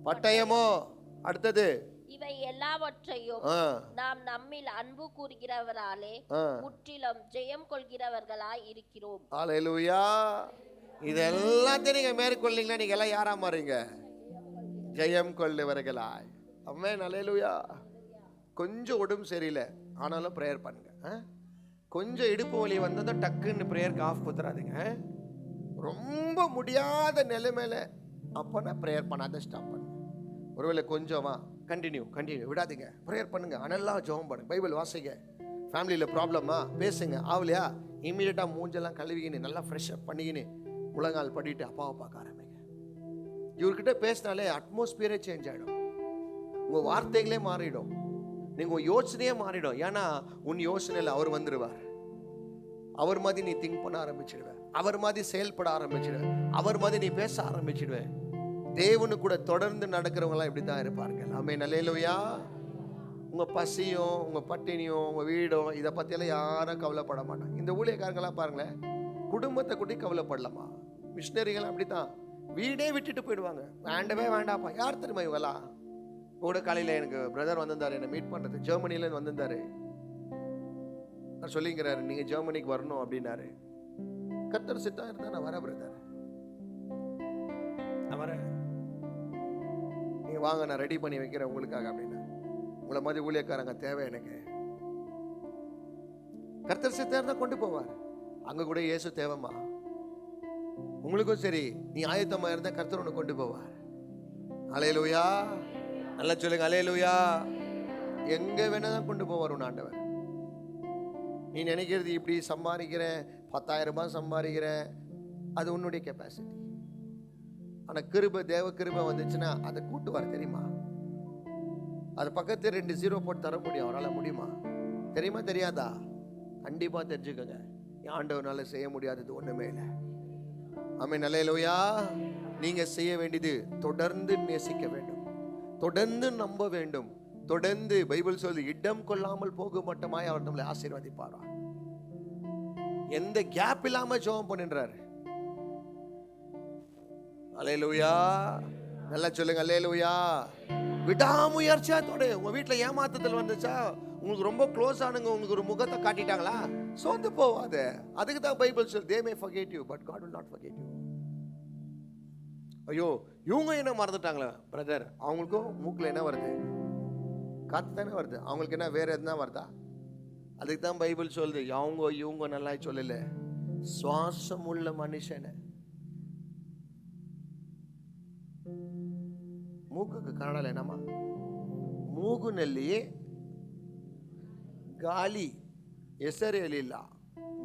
பட்டயமோ, அடுத்தது இவை எல்லாவற்றையும் நாம் நம்மில் அன்பு கூறுகிறவராலே முற்றிலும் ஜெயம் கொள்கிறவர்களாய் இருக்கிறோம். அல்லேலூயா. இதெல்லாத்தையும் நீங்க மேற்கொள்ளீங்களா, நீங்க எல்லாம் யாரா மாறீங்க? ஜெயம் கொள்ளுவர்களாய். ஆமென். அல்லேலூயா. கொஞ்சம் உடம்பு சரியில்லை ஆனாலும் ப்ரேயர் பண்ணுங்க. கொஞ்சம் இடுப்பு வலி வந்ததும் டக்குன்னு ப்ரேயருக்கு ஆஃப் குத்துறாதீங்க. ரொம்ப முடியாத நிலைமையில அப்போனா ப்ரேயர் பண்ணாத ஸ்டாப் பண்ணுங்க. ஒருவேளை கொஞ்சமா கண்டினியூ விடாதீங்க, ப்ரேயர் பண்ணுங்க. அனல்லாம் ஜெபம் பண்ணுங்க, பைபிள் வாசிங்க. ஃபேமிலியில் ப்ராப்ளமா பேசுங்க. ஆகலையா இமீடியட்டாக மூஞ்செல்லாம் கழுவிக்கின்னு நல்லா ஃப்ரெஷ்அப் பண்ணிக்கின்னு முழங்கால் படிட்டு அப்பாவை பார்க்க ஆரம்பிங்க. இவர்கிட்ட பேசினாலே அட்மாஸ்பியரே சேஞ்ச் ஆகிடும், உங்கள் வார்த்தைகளே மாறிடும், நீங்கள் யோசனையே மாறிடும். ஏன்னா உன் யோசனையில் அவர் வந்துடுவார். அவர் மாதிரி நீ திங்க் பண்ண ஆரம்பிச்சிடுவேன், அவர் மாதிரி செயல்பட ஆரம்பிச்சிடுவேன், அவர் மாதிரி நீ பேச ஆரம்பிச்சிடுவேன். தேவனு கூட தொடர்ந்து நடக்கிறவங்களாம் இப்படி தான் இருப்பார்கள். ஆமென். அல்லேலூயா. உங்கள் பசியும் உங்கள் பட்டினியும் உங்கள் வீடும் இதை பற்றியெல்லாம் யாரும் கவலைப்பட மாட்டாங்க. இந்த ஊழியக்காரங்களாம் பாருங்களேன், குடும்பத்தை கூட்டி கவலைப்படலாமா? மிஷினரிகள் அப்படி தான் வீடே விட்டுட்டு போயிடுவாங்க. வேண்டவே வேண்டாப்பா. யார் தெரியுமா இவங்களாம்? கூட காலையில் எனக்கு பிரதர் வந்திருந்தார், என்னை மீட் பண்ணுறது, ஜெர்மனிலேருந்து வந்திருந்தாரு. நான் சொல்லிங்கிறாரு, நீங்கள் ஜெர்மனிக்கு வரணும் அப்படின்னாரு. கர்த்தர் சித்தம் இருந்தால் நான் வரேன் பிரதர், நான் வரேன், நீங்கள் வாங்க, நான் ரெடி பண்ணி வைக்கிறேன் உங்களுக்காக அப்படின்னா. உங்களை மாதிரி ஊழியக்காரங்க தேவை எனக்கு. கர்த்தர் சித்தம் இருந்தால் கொண்டு போவார். அங்கே கூட இயேசு தேவைம்மா, உங்களுக்கும் சரி, நீ ஆயத்தமாக இருந்தால் கர்த்தர் உன்னை கொண்டு போவார். அல்லேலூயா. நல்லா சொல்லுங்க, அல்லேலூயா. எங்கே வேணாதான் கொண்டு போவார் உன் ஆண்டவர். நீ நினைக்கிறது இப்படி சம்பாதிக்கிறேன், 10,000 ரூபாய் சம்பாதிக்கிறேன், அது உன்னுடைய கெப்பாசிட்டி. ஆனால் கிருபை, தேவ கிருபை வந்துச்சுன்னா அதை கூட்டுவார் தெரியுமா? அது பக்கத்து 2 0 போட்டு தர முடியும், அவரால் முடியுமா? தெரியுமா தெரியாதா? கண்டிப்பாக தெரிஞ்சுக்கோங்க, என் ஆண்டவனால செய்ய முடியாதது ஒன்றுமே இல்லை. ஆமென். அல்லேலூயா. நீங்கள் செய்ய வேண்டியது தொடர்ந்து நேசிக்க வேண்டும், தொடர்ந்து நம்ப வேண்டும், தொடர்ந்து பைபிள் சொல்லி இடம் கொள்ளாமல் போக மட்டுமாய் அவர் நம்மளை ஆசீர்வதிப்பாரா. எந்த கேப் இல்லாம ஜெபம் பண்ணின்றாரு. அல்லேலூயா. நல்லா சொல்லுங்க, அல்லேலூயா. விடாமுயற்சியா தொடு. உங்க வீட்டுல ஏமாத்துதல் வந்துச்சா, உங்களுக்கு ரொம்ப க்ளோஸ் ஆனுங்க உங்களுக்கு ஒரு முகத்தை காட்டிட்டாங்களா, சோர்ந்து போவாத. அதுக்கு தான் பைபிள் சொல்லு, they may forget you but God will not forget you. ஐயோ இவங்க என்ன மறந்துட்டாங்களே பிரதர், அவங்களுக்கும் மூக்கில் என்ன வருது, காத்து தானே வருது, அவங்களுக்கு என்ன வேற எதுனா வருதா? அதுக்கு தான் பைபிள் சொல்லுது, அவங்க இவங்க நல்லா சொல்லல, சுவாசம் உள்ள மனுஷனை ಮೂಗುக்கு ಕನ್ನಡದಲ್ಲಿ ಏನಮ್ಮ? ಮೂಗುನಲ್ಲಿ ಗಾಳಿ, ಹೆಸರು ಹೇಳಿಲ್ಲ,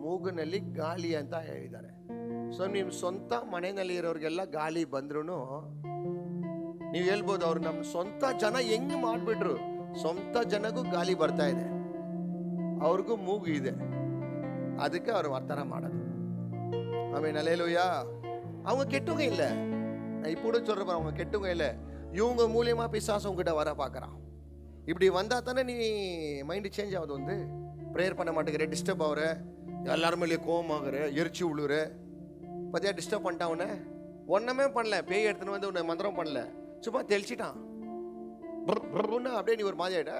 ಮೂಗಿನಲ್ಲಿ ಗಾಳಿ ಅಂತ ಹೇಳಿದ್ದಾರೆ. ಸೊ ನಿಮ್ಮ ಸ್ವಂತ ಮನೆಯಲ್ಲಿ ಇರೋರಿಗೆಲ್ಲ ಗಾಳಿ ಬಂದ್ರೂ ನೀವು ಹೇಳ್ಬೋದು, ಅವ್ರು ನಮ್ಮ ಸ್ವಂತ ಜನ ಹೆಂಗ್ ಮಾಡ್ಬಿಟ್ರು, ಸ್ವಂತ ಜನಗೂ ಗಾಳಿ ಬರ್ತಾ ಇದೆ, ಅವ್ರಿಗೂ ಮೂಗು ಇದೆ, அதுக்கு அவர் வர்த்தனை ಮಾಡೋದು. ஆமென், அல்லேலூயா. அவங்க கெட்டவங்க இல்லை, நான் இப்போ கூட சொல்றேன், அவங்க கெட்டவங்க இல்லை. இவங்க மூலியமா பிசாசு உங்ககிட்ட வர பார்க்குறான். இப்படி வந்தா தானே நீ மைண்டு சேஞ்ச் ஆகுது, வந்து ப்ரேயர் பண்ண மாட்டேங்கிற, டிஸ்டர்ப் ஆகுற, எல்லாருமே இல்லையே கோவம் ஆகுற, எரிச்சி விழுற. பார்த்தியா, டிஸ்டர்ப் பண்ணிட்டான் உன்னை. ஒன்றுமே பண்ணல, பேய் எடுத்துன்னு வந்து உன்னை மந்திரம் பண்ணல, சும்மா தெளிச்சிட்டான். அப்படியே நீ ஒரு மாதிரி ஆகிட்ட,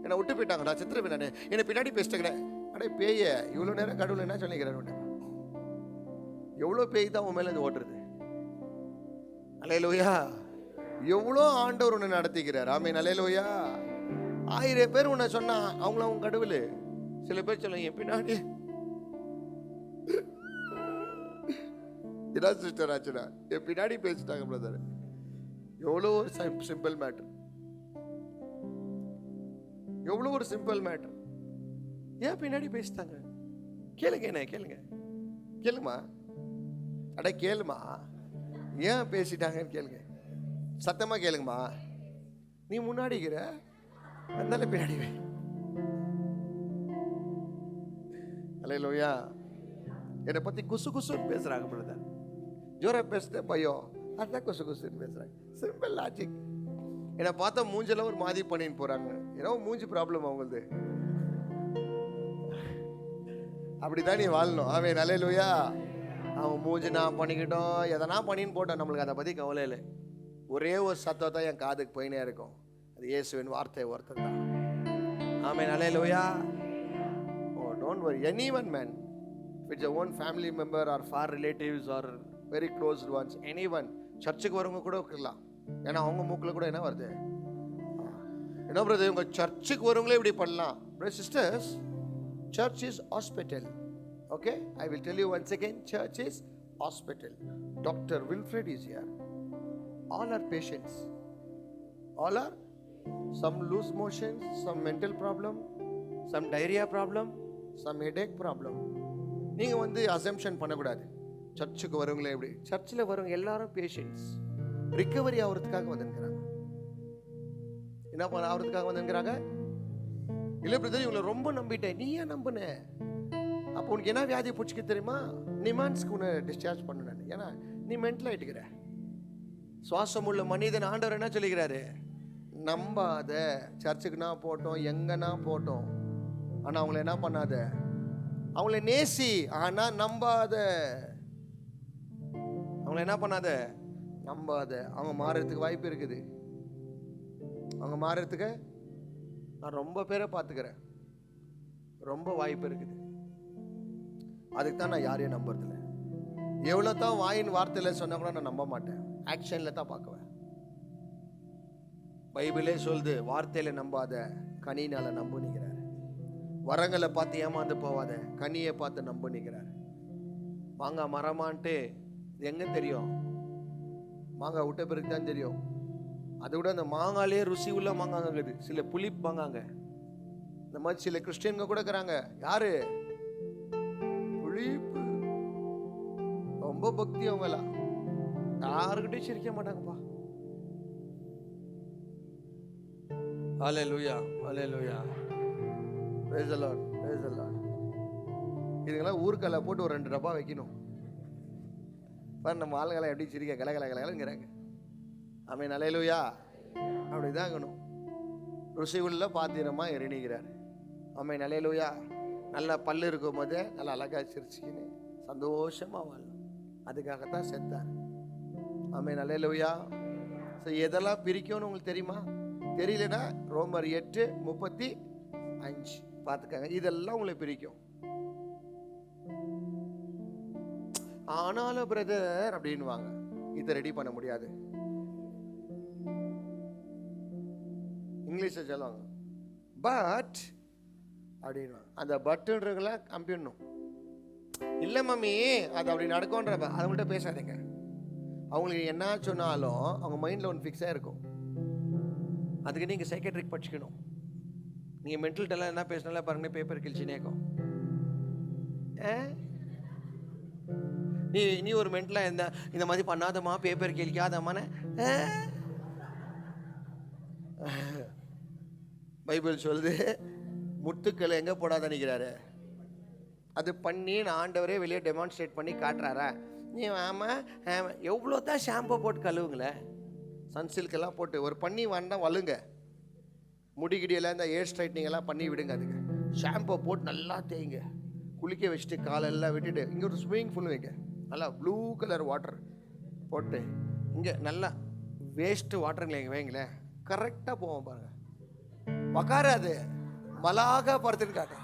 என்னை விட்டு போயிட்டாங்கடா, சித்திரவே நான் என்னை பின்னாடி பேசிட்டேங்கிறேன். அடே பேய, இவ்வளோ நேரம் கடவுள் என்ன சொல்லிக்கிறேன், எவ்வளோ பேய் தான் உன் மேலே இது ஓட்டுறது. அல்லேலூயா. எவ்வளோ ஆண்டவர் உன்னை நடத்திக்கிறார். ஆமென், அல்லேலூயா. 1000 பேர் உன்னை சொன்னா அவங்கள அவங்க கடவுள். சில பேர் சொல்லுங்க, என் பின்னாடி இதான் சிஸ்டர் ஆச்சுடா, என் பின்னாடி பேசிட்டாங்க பிரதர். எவ்வளோ ஒரு சிம்பிள் மேட்டர், எவ்வளோ ஒரு சிம்பிள் மேட்டர். ஏன் பின்னாடி பேசிட்டாங்க? கேளுங்க, என்ன கேளுங்க, கேளுமா, அட கேளுமா, ஏன் பேசிட்டாங்கன்னு கேளுங்க, சத்தமா கேளுங்கம்மா. நீ முன்னாடிக்கிற, அதனால பின்னாடி. அல்லேலூயா. என்னை பத்தி குசு குசுன்னு பேசுறாங்க பிரதர், ஜோரா பேசுற பையன், அதான் குசு குசுன்னு பேசுறாங்க. Simple logic. என்னை பார்த்தா மூஞ்செல்லாம் ஒரு மாதிரி பண்ணின்னு போறாங்க, ஏன்னா மூஞ்சி ப்ராப்ளம் அவங்களது. அப்படிதான் நீ வாழணும். ஆமென், அல்லேலூயா. அவன் மூஞ்சி நான் பண்ணிக்கிட்டோம், எதனா பண்ணின்னு போட்டோம், நம்மளுக்கு அதை பற்றி கவலை இல்லை. ஒரே ஒரு சத்தம் தான் என் காதுக்கு போயினே இருக்கும், அது இயேசுவின் வார்த்தை ஒருத்தர் தான். ஆமென், அல்லேலூயா. Oh, don't worry, anyone man, if it's your own family member or far relatives or very close ones, anyone, சர்ச்சுக்கு வரவங்க கூட இருக்கலாம், ஏன்னா அவங்க மூக்கில் கூட என்ன வருது, என்ன பிரதர் இவங்க சர்ச்சுக்கு வரவங்களே இப்படி பண்ணலாம். Brother sisters, church is hospital. Okay, I will tell you once again, church is hospital. Dr. Wilfred is here. All are patients. All are some loose motions, some mental problem, some diarrhea problem, some headache problem. நீங்க வந்து அசம்ப்ஷன் பண்ணக்கூடாது. சர்ச்சுக்கு வரவங்களே எப்படி, சர்ச்சில் வரவங்க எல்லாரும் பேஷண்ட்ஸ், ரிகவரி ஆகிறதுக்காக வந்துருக்கிறாங்க. என்ன பண்ண ஆகிறதுக்காக வந்துருக்கிறாங்க? இல்லை பிரதர் இவங்களை ரொம்ப நம்பிட்டேன். நீ ஏன் நம்பின? அப்போ உனக்கு என்ன வியாதி பிடிச்சிக்க தெரியுமா? நிமான்ஸ்க்கு உன்னை டிஸ்சார்ஜ் பண்ண நான், ஏன்னா நீ மென்டல் ஆகிட்டுக்கிற. சுவாசம் உள்ள மனிதன் ஆண்டவர் என்ன சொல்லிக்கிறாரு? நம்பாத. சர்ச்சுக்குனா போட்டோம், எங்கன்னா போட்டோம், ஆனால் அவங்கள என்ன பண்ணாத, அவங்கள நேசி, ஆனால் நம்பாத. அவங்கள என்ன பண்ணாத, நம்பாத. அவங்க மாறுறதுக்கு வாய்ப்பு இருக்குது. அவங்க மாறுறதுக்கு நான் ரொம்ப பேரை பார்த்துக்கிறேன், ரொம்ப வாய்ப்பு இருக்குது. அதுக்கு தான் நான் யாரையும் நம்புறதில்லை. எவ்வளோ தான் வாயின் வார்த்தையில் சொன்னா கூட நான் நம்ப மாட்டேன், ஆக்ஷனில் தான் பார்க்குவேன். பைபிளே சொல்லுது, வார்த்தையில் நம்பாத, கனினால நம்புனிக்கிறார். வரங்களை பார்த்து ஏமாந்து போவாத, கனியை பார்த்து நம்புனிக்கிறார். மாங்காய் மரமான்ட்டு இது எங்கே தெரியும்? மாங்காய் விட்ட பிறகு தான் தெரியும். அதை விட அந்த மாங்காலே ருசி உள்ள மாங்காங்க இருக்குது, சில புளிப்பு மாங்காங்க. இந்த மாதிரி சில கிறிஸ்டியன்க கூட இருக்கிறாங்க, யாரு புளிப்பு, ரொம்ப பக்தி, அவங்களாம் யாருக்கிட்டையும் சிரிக்க மாட்டாங்கப்பா. ஹல்லேலூயா, ஹல்லேலூயா, praise the Lord, praise the Lord. இதுங்கெல்லாம் ஊருக்கல்ல போட்டு ஒரு 2 டப்பா வைக்கணும். பாரு நம்ம ஆளுங்களை எப்படி சிரிக்க கலகலங்கிறாங்க. ஆமென், அல்லேலூயா. அப்படிதான் இருக்கணும். ருசி உள்ள பாத்திரமா எரிணிக்கிறார். ஆமென், அல்லேலூயா. நல்லா பல்லு இருக்கும் போது நல்லா அழகா சிரிச்சுக்கின்னு சந்தோஷமா வாழணும். அதுக்காகத்தான் செத்தார். ஆமென், அல்லேலூயா. எதெல்லாம் பிரிக்கும்னு உங்களுக்கு தெரியுமா? தெரியலனா ரோமர் 8:35 பார்த்துக்கங்க. இதெல்லாம் உங்களை பிரிக்கும். ஆனாலும் பிரதர் அப்படின்வாங்க, இதை ரெடி பண்ண முடியாது. இங்கிலீஷில் சொல்லுவாங்க பட் அப்படின்வாங்க. அந்த பட்டுன்றவங்கள கம்பிடணும். இல்லை மம்மி அது அப்படி நடக்கும்ன்ற அவங்கள்ட்ட பேசாதீங்க. அவங்களுக்கு என்ன சொன்னாலும் அவங்க மைண்டில் ஒன்று ஃபிக்ஸாக இருக்கும். அதுக்கு நீங்கள் சைக்கட்ரிக் படிச்சுக்கணும். நீங்கள் மென்டல்ட்டெல்லாம் என்ன பேசினாலும் பாருங்க பேப்பர் கிழிச்சினேக்கும். நீ ஒரு மென்டலாக இருந்தா இந்த மாதிரி பண்ணாதம்மா, பேப்பர் கிழிக்காதம்மான்னு பைபிள் சொல்லுது, முத்துக்களை எங்கே போடாத நிற்கிறாரு, அது பண்ணி நான் ஆண்டவரே வெளியே டெமான்ஸ்ட்ரேட் பண்ணி காட்டுறாரா? நீ ஆமாம் எவ்வளோ தான் ஷாம்பை போட்டு கழுவுங்களேன், சன்சில்கெல்லாம் போட்டு ஒரு பண்ணி வேண்டாம் வலுங்க, முடிகிடியெல்லாம் இந்த ஏர் ஸ்ட்ரைட்னிங் எல்லாம் பண்ணி விடுங்க. அதுக்கு ஷாம்பை போட்டு நல்லா தேய்ங்க, குளிக்க வச்சுட்டு காலெல்லாம் விட்டுட்டு இங்கே ஒரு ஸ்விம்மிங் பூல் வைங்க, நல்லா ப்ளூ கலர் வாட்டர் போட்டு இங்கே நல்லா வேஸ்ட்டு வாட்டருங்களே இங்கே வைங்களேன், கரெக்டாக போவோம் பாருங்க. உக்காராது, மலாக படுத்துட்டு காட்டு.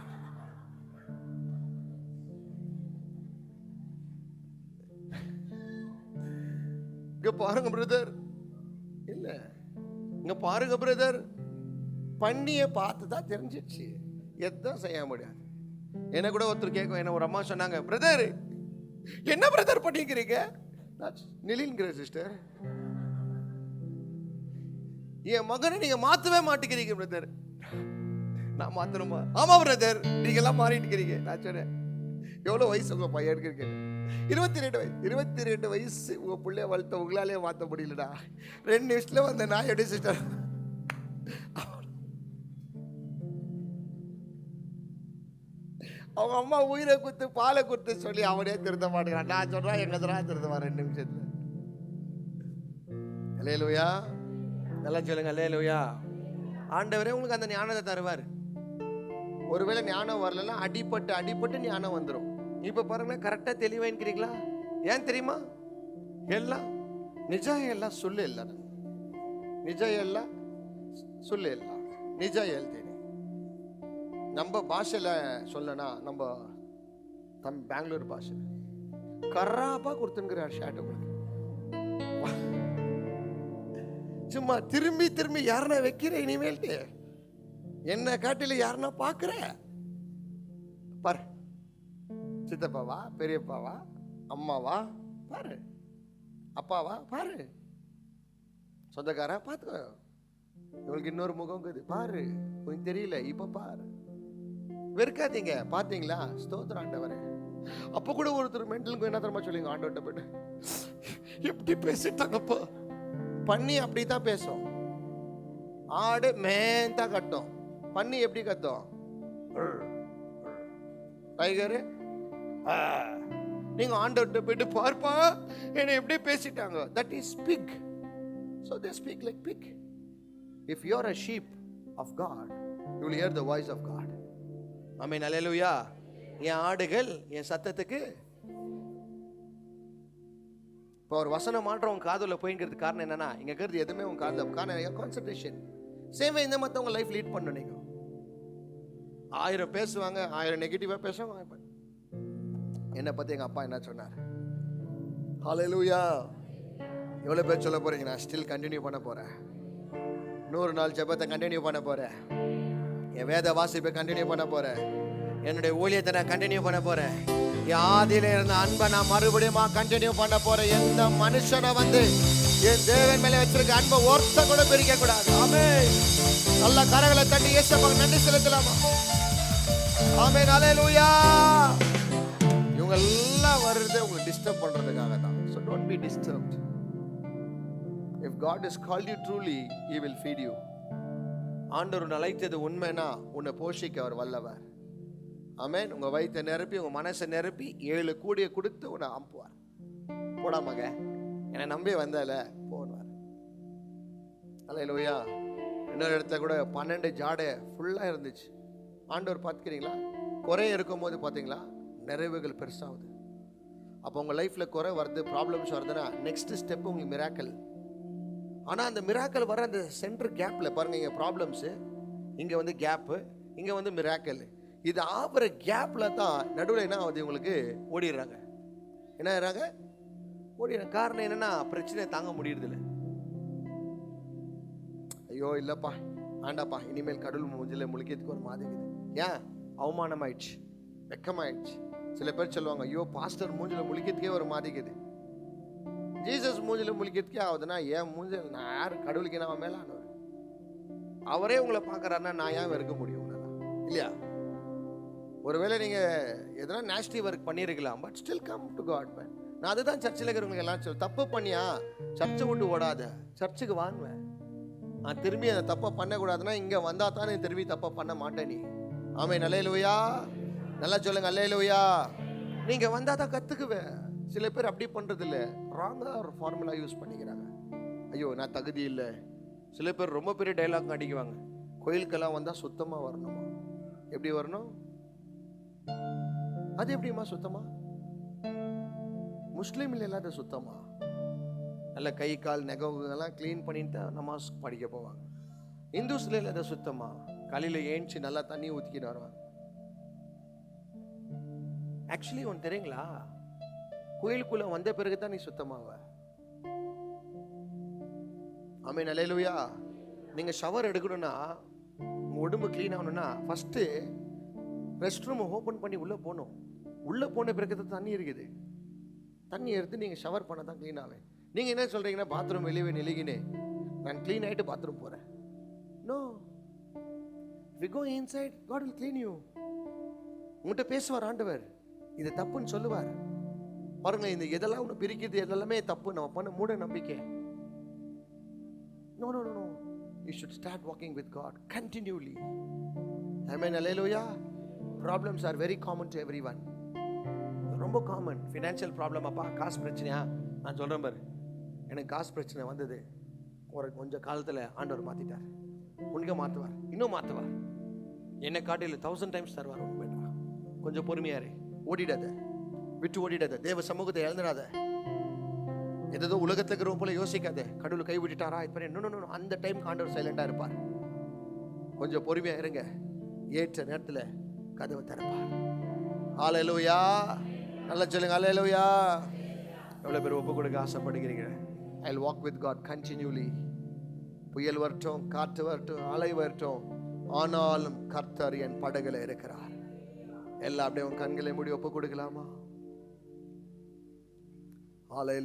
இங்க பாருங்க பிரதர், இல்ல இங்க பாருங்க பிரதர், பண்ணிய பார்த்து தான் தெரிஞ்சிச்சு, எதுவும் செய்ய முடியாது. என்ன கூட ஒருத்தர் கேட்கும், என்ன ஒரு அம்மா சொன்னாங்க, பிரதர் என்ன பிரதர் பண்ணிக்கிறீங்க? நிலின்கிற சிஸ்டர், என் மகனை நீங்க மாத்தவே மாட்டேங்கிறீங்க பிரதர். நான் மாத்தணுமா? ஆமா பிரதர், நீங்க எல்லாம் மாறிட்டு இருக்கிறீங்க. நான் சொன்னேன், எவ்வளவு வயசு உங்க பையனுக்கு இருக்கு? 22 வயசு. 22 வயசு உங்க பிள்ளைய வளர்த்த உங்களாலே மாத்த முடியலடா. 2 நிமிஷத்துல வந்த நான் எப்படி சிஸ்டர்? அவங்க அம்மா உயிரை குத்து பாலை குத்து சொல்லி அவனே திருத்த மாட்டேங்கிறான். நான் சொல்றேன் எங்க தான் திருத்தமா 2 நிமிஷத்துல. அல்லேலூயா, நல்லா சொல்லுங்க அல்லேலூயா. ஆண்டவரே உங்களுக்கு அந்த ஞானத்தை தருவார். ஒருவேளை ஞானம் வரலன்னா அடிப்பட்டு ஞானம் வந்துடும். இப்ப பாருங்க, கரெக்டா தெளிவாயிக்கிறீங்களா? ஏன் தெரியுமா? எல்லாம் நிஜம், எல்லாம் ಸುಳ್ಳು ಇಲ್ಲ, ನಿಜ ಎಲ್ಲ ಸುಳ್ಳು ಇಲ್ಲ, ನಿಜ ಹೇಳ್ತೀನಿ. நம்ம பாஷையில் சொல்லனா, நம்ம பெங்களூர் பாஷை கராப்பா கொடுத்துங்கிறார் ஷாட் உங்களுக்கு. சும்மா திரும்பி யாருன்னா வைக்கிற, இனிமேல்ட்டு என்ன காட்டில யாருன்னா பாக்குற பாரு, சித்தப்பாவா, பெரியப்பாவா, அம்மாவா பாரு, அப்பாவா பாரு, சொந்தக்காரா பார்த்துக்கோ, இவங்களுக்கு இன்னொரு முகம் இருக்குது பாரு, உனக்கு தெரியல இப்ப பாரு. வெறுக்காதீங்க. பாத்தீங்களா? ஸ்தோத்திரம் ஆண்டவரே. அப்ப கூட ஒருத்தர் மென்டலுக்கு என்ன தெரியுமா சொல்லுங்க, ஆண்டவர்கிட்ட போயிட்டு எப்படி பேசிட்டாங்கப்பா, பண்ணி அப்படித்தான் பேசும். ஆடு மேந்தா கட்டும், பண்ணி எப்படி கத்தும்? டைகரு. நீங்க ஆண்டவர்கிட்ட போயிட்டு பார்ப்பா என்ன எப்படி பேசிட்டாங்க, that is pig, so they speak like pig. If you are a sheep of God, you will hear the voice of God. ஆமென், அல்லேலூயா. என் ஆடுகள் என் சத்தத்துக்கு. இப்போ ஒரு வசனம் மாற்றம் உங்க காதுல போயிங்கிறது காரணம் என்னன்னா, இங்க இருக்கிறது எதுவுமே உங்க காதுல காரணம் கான்சென்ட்ரேஷன். சேமே இந்த மாதிரி உங்க லைஃப் லீட் பண்ணணும். நீங்க 1000 பேசுவாங்க, 1000 நெகட்டிவா பேசுவாங்க. என்னை பத்தி எங்க அப்பா என்ன சொன்னார்? ஹalleluya. எவ்வளவு பேர் சொல்ல போறீங்க? நான் ஸ்டில் கண்டினியூ பண்ண போறேன். 100 நாள் ஜெபத்தை கண்டினியூ பண்ண போறேன். என் வேத வாசிப்பை கண்டினியூ பண்ண போறேன். என்னுடைய ஊழியத்தை நான் கண்டினியூ பண்ண போறேன். என் ஆதியில இருந்த அன்பை நான் மறுபடியும் கண்டினியூ பண்ண போறேன். எந்த மனுஷனை வந்து என் தேவன் மேல வச்சிருக்க அன்பை ஒருத்த கூட பிரிக்க கூடாது. ஆமென். நல்ல கரங்களை தட்டி இயேசுவுக்கு நன்றி செலுத்தலாமா? ஆமென், ஹalleluya. இவங்க எல்லாம் வருது உங்களை டிஸ்டர்ப் பண்றதுக்காக தான். So don't be disturbed. If God has called you truly, he will feed you. ஆண்டவர் அழைத்தது உண்மைனா உன்னை போஷிக்க அவர் வல்லவர். ஆமென். உங்க வயித்தை நிரப்பி உங்க மனசை நிரப்பி 7 கூடிய கொடுத்து உன்னை அனுப்புவார். போடா மக, என்னை நம்பி வந்தால போவார். ஹalleluya. இன்னொரு இடத்துல கூட 12 ஜாடை ஃபுல்லா இருந்துச்சு. ஆண்டவர் பார்த்துக்கிறீங்களா? குறை இருக்கும் போது பார்த்தீங்களா நிறைவுகள் பெருசாகுது. அப்போ உங்க லைஃப்ல குறை வருது, ப்ராப்ளம்ஸ் வருதுன்னா நெக்ஸ்ட் ஸ்டெப் உங்களுக்கு மிராக்கல். ஆனா அந்த மிராக்கல் வர அந்த சென்டர் கேப்ல பாருங்க, இங்க ப்ராப்ளம்ஸ், இங்க வந்து கேப், இங்க வந்து மிராக்கல். இது ஆகிற கேப்ல தான் நடுவில் என்ன ஆகுது, உங்களுக்கு ஓடிடுறாங்க. என்ன ஆகிறாங்க? ஓடிடுறாங்க. காரணம் என்னன்னா பிரச்சனை தாங்க முடியறதில்ல. ஐயோ இல்லப்பா ஆண்டாப்பா, இனிமேல் கடவுள் மூஞ்சில முழிக்கிறதுக்கு ஒரு மாதிரி இருக்குது. ஏன்? அவமானம் ஆயிடுச்சு, வெக்கமாயிடுச்சு. சில பேர் சொல்லுவாங்க, ஐயோ பாஸ்டர் மூஞ்சில முழிக்கிறதுக்கே ஒரு மாதிரி இருக்குது. ஜீசஸ் மூஞ்சில முழிக்கிறதுக்கே ஆகுதுன்னா என் மூஞ்சில் நான் யார்? கடவுளுக்கு நான் மேலானவர். அவரே உங்களை பார்க்கறாருன்னா நான் ஏன் வெறுக்க முடியும் உங்களால? இல்லையா? ஒருவேளை நீங்க எதனா நேஸ்டி ஒர்க் பண்ணியிருக்கலாம், but still come to God man. நான் அதுதான் சர்ச்சில் இருக்கிறவங்களுக்கு எல்லாம் சொல்ல, தப்பு பண்ணியா சர்ச்சை விட்டு ஓடாத, சர்ச்சுக்கு வாங்குவேன். நான் திரும்பி அந்த தப்பை பண்ணக்கூடாதுன்னா இங்கே வந்தால் தான் நீ திரும்பி தப்பை பண்ண மாட்டேன் நீ. ஆமென். அல்லேலூயா. நல்லா சொல்லுங்க அல்லேலூயா. நீங்கள் வந்தால் தான் கற்றுக்குவேன். சில பேர் அப்படி பண்ணுறது இல்லை, ராங்காக ஒரு ஃபார்முலா யூஸ் பண்ணிக்கிறாங்க. ஐயோ நான் தகுதி இல்லை. சில பேர் ரொம்ப பெரிய டைலாக் அடிக்குவாங்க, கோயிலுக்கெல்லாம் வந்தால் சுத்தமாக வரணுமா? எப்படி வரணும்? அது எப்படிமா சுத்தமா? முஸ்லீமில் இல்லாத சுத்தமா? நல்ல கை கால் நெகங்கெல்லாம் க்ளீன் பண்ணிட்டு நமாஸ் படிக்க போவாங்க. இந்துஸ்ல இல்லாத சுத்தமா? காலையில் ஏஞ்சி நல்லா தண்ணி ஊற்றிக்கிட்டு வருவாங்க. ஆக்சுவலி ஒன்று தெரியுங்களா, கோயிலுக்குள்ள வந்த பிறகு தான் நீ சுத்தமாவ. ஆமென். அல்லேலூயா. நீங்க ஷவர் எடுக்கணும்னா, உங்க உடம்பு க்ளீன் ஆகணும்னா ஃபர்ஸ்ட் ரெஸ்ட் ரூம் ஓப்பன் பண்ணி உள்ள போகணும். உள்ள போன பிறகு தான் தண்ணி இருக்குது. தண்ணி எடுத்து நீங்க ஷவர் பண்ண தான் க்ளீன் ஆவேன். நீங்க என்ன சொல்றீங்கன்னா, பாத்ரூம் வெளியே நெலிகினே நான் க்ளீன் ஆகிட்டு பாத்ரூம் போறேன். No, we go inside, God will clean you. உங்கள்கிட்ட பேசுவார் ஆண்டவர், இது தப்புன்னு சொல்லுவார். பாருங்க, இந்த எதெல்லாம் ஒன்று பிரிக்குது எல்லாமே தப்பு நம்ம பண்ண மூட நம்பிக்கை. No, no, no, no. You should start walking with God continually. Amen. Hallelujah. Problems are very common to everyone. ரொம்ப காமன். Financial problem. அப்பா காசு பிரச்சனையா? நான் சொல்கிறேன் பாரு, எனக்கு காசு பிரச்சனை வந்தது. ஒரு கொஞ்சம் காலத்தில் ஆண்டவர் மாற்றிட்டார். உனக்கு மாற்றுவார், இன்னும் மாற்றுவார். என்னை காட்டில் 1000 டைம்ஸ் தருவார். ஒன்று வேண்டாம், கொஞ்சம் பொறுமையாரு. ஓடிடாத, விட்டு ஓடிடாத. தேவ சமூகத்தை இழந்துடாத. ஏதோ உலகத்தில் இருக்கிறவங்க போல யோசிக்காத. கடவுள் கை விட்டுட்டாரா இப்போ இன்னும் அந்த டைம் ஆண்டவர் சைலண்டாக இருப்பார். கொஞ்சம் பொறுமையாக இருங்க, ஏற்ற நேரத்தில் கதவை திறப்பார். ஹல்லேலூயா. நல்லா சொல்லுங்க ஹல்லேலூயா. எவ்வளோ பேர் ஒப்பு கொடுக்க ஆசைப்படுகிறீங்க? I will walk with God continually. புயல் வரட்டும், காற்று வரட்டும், அலை வரட்டும், ஆனாலும் கர்த்தர் என் படகுல இருக்கிறார். எல்லாம் அப்படியே உன் கண்களை மூடி ஒப்பு கொடுக்கலாமா? ஹல்லேலூயா.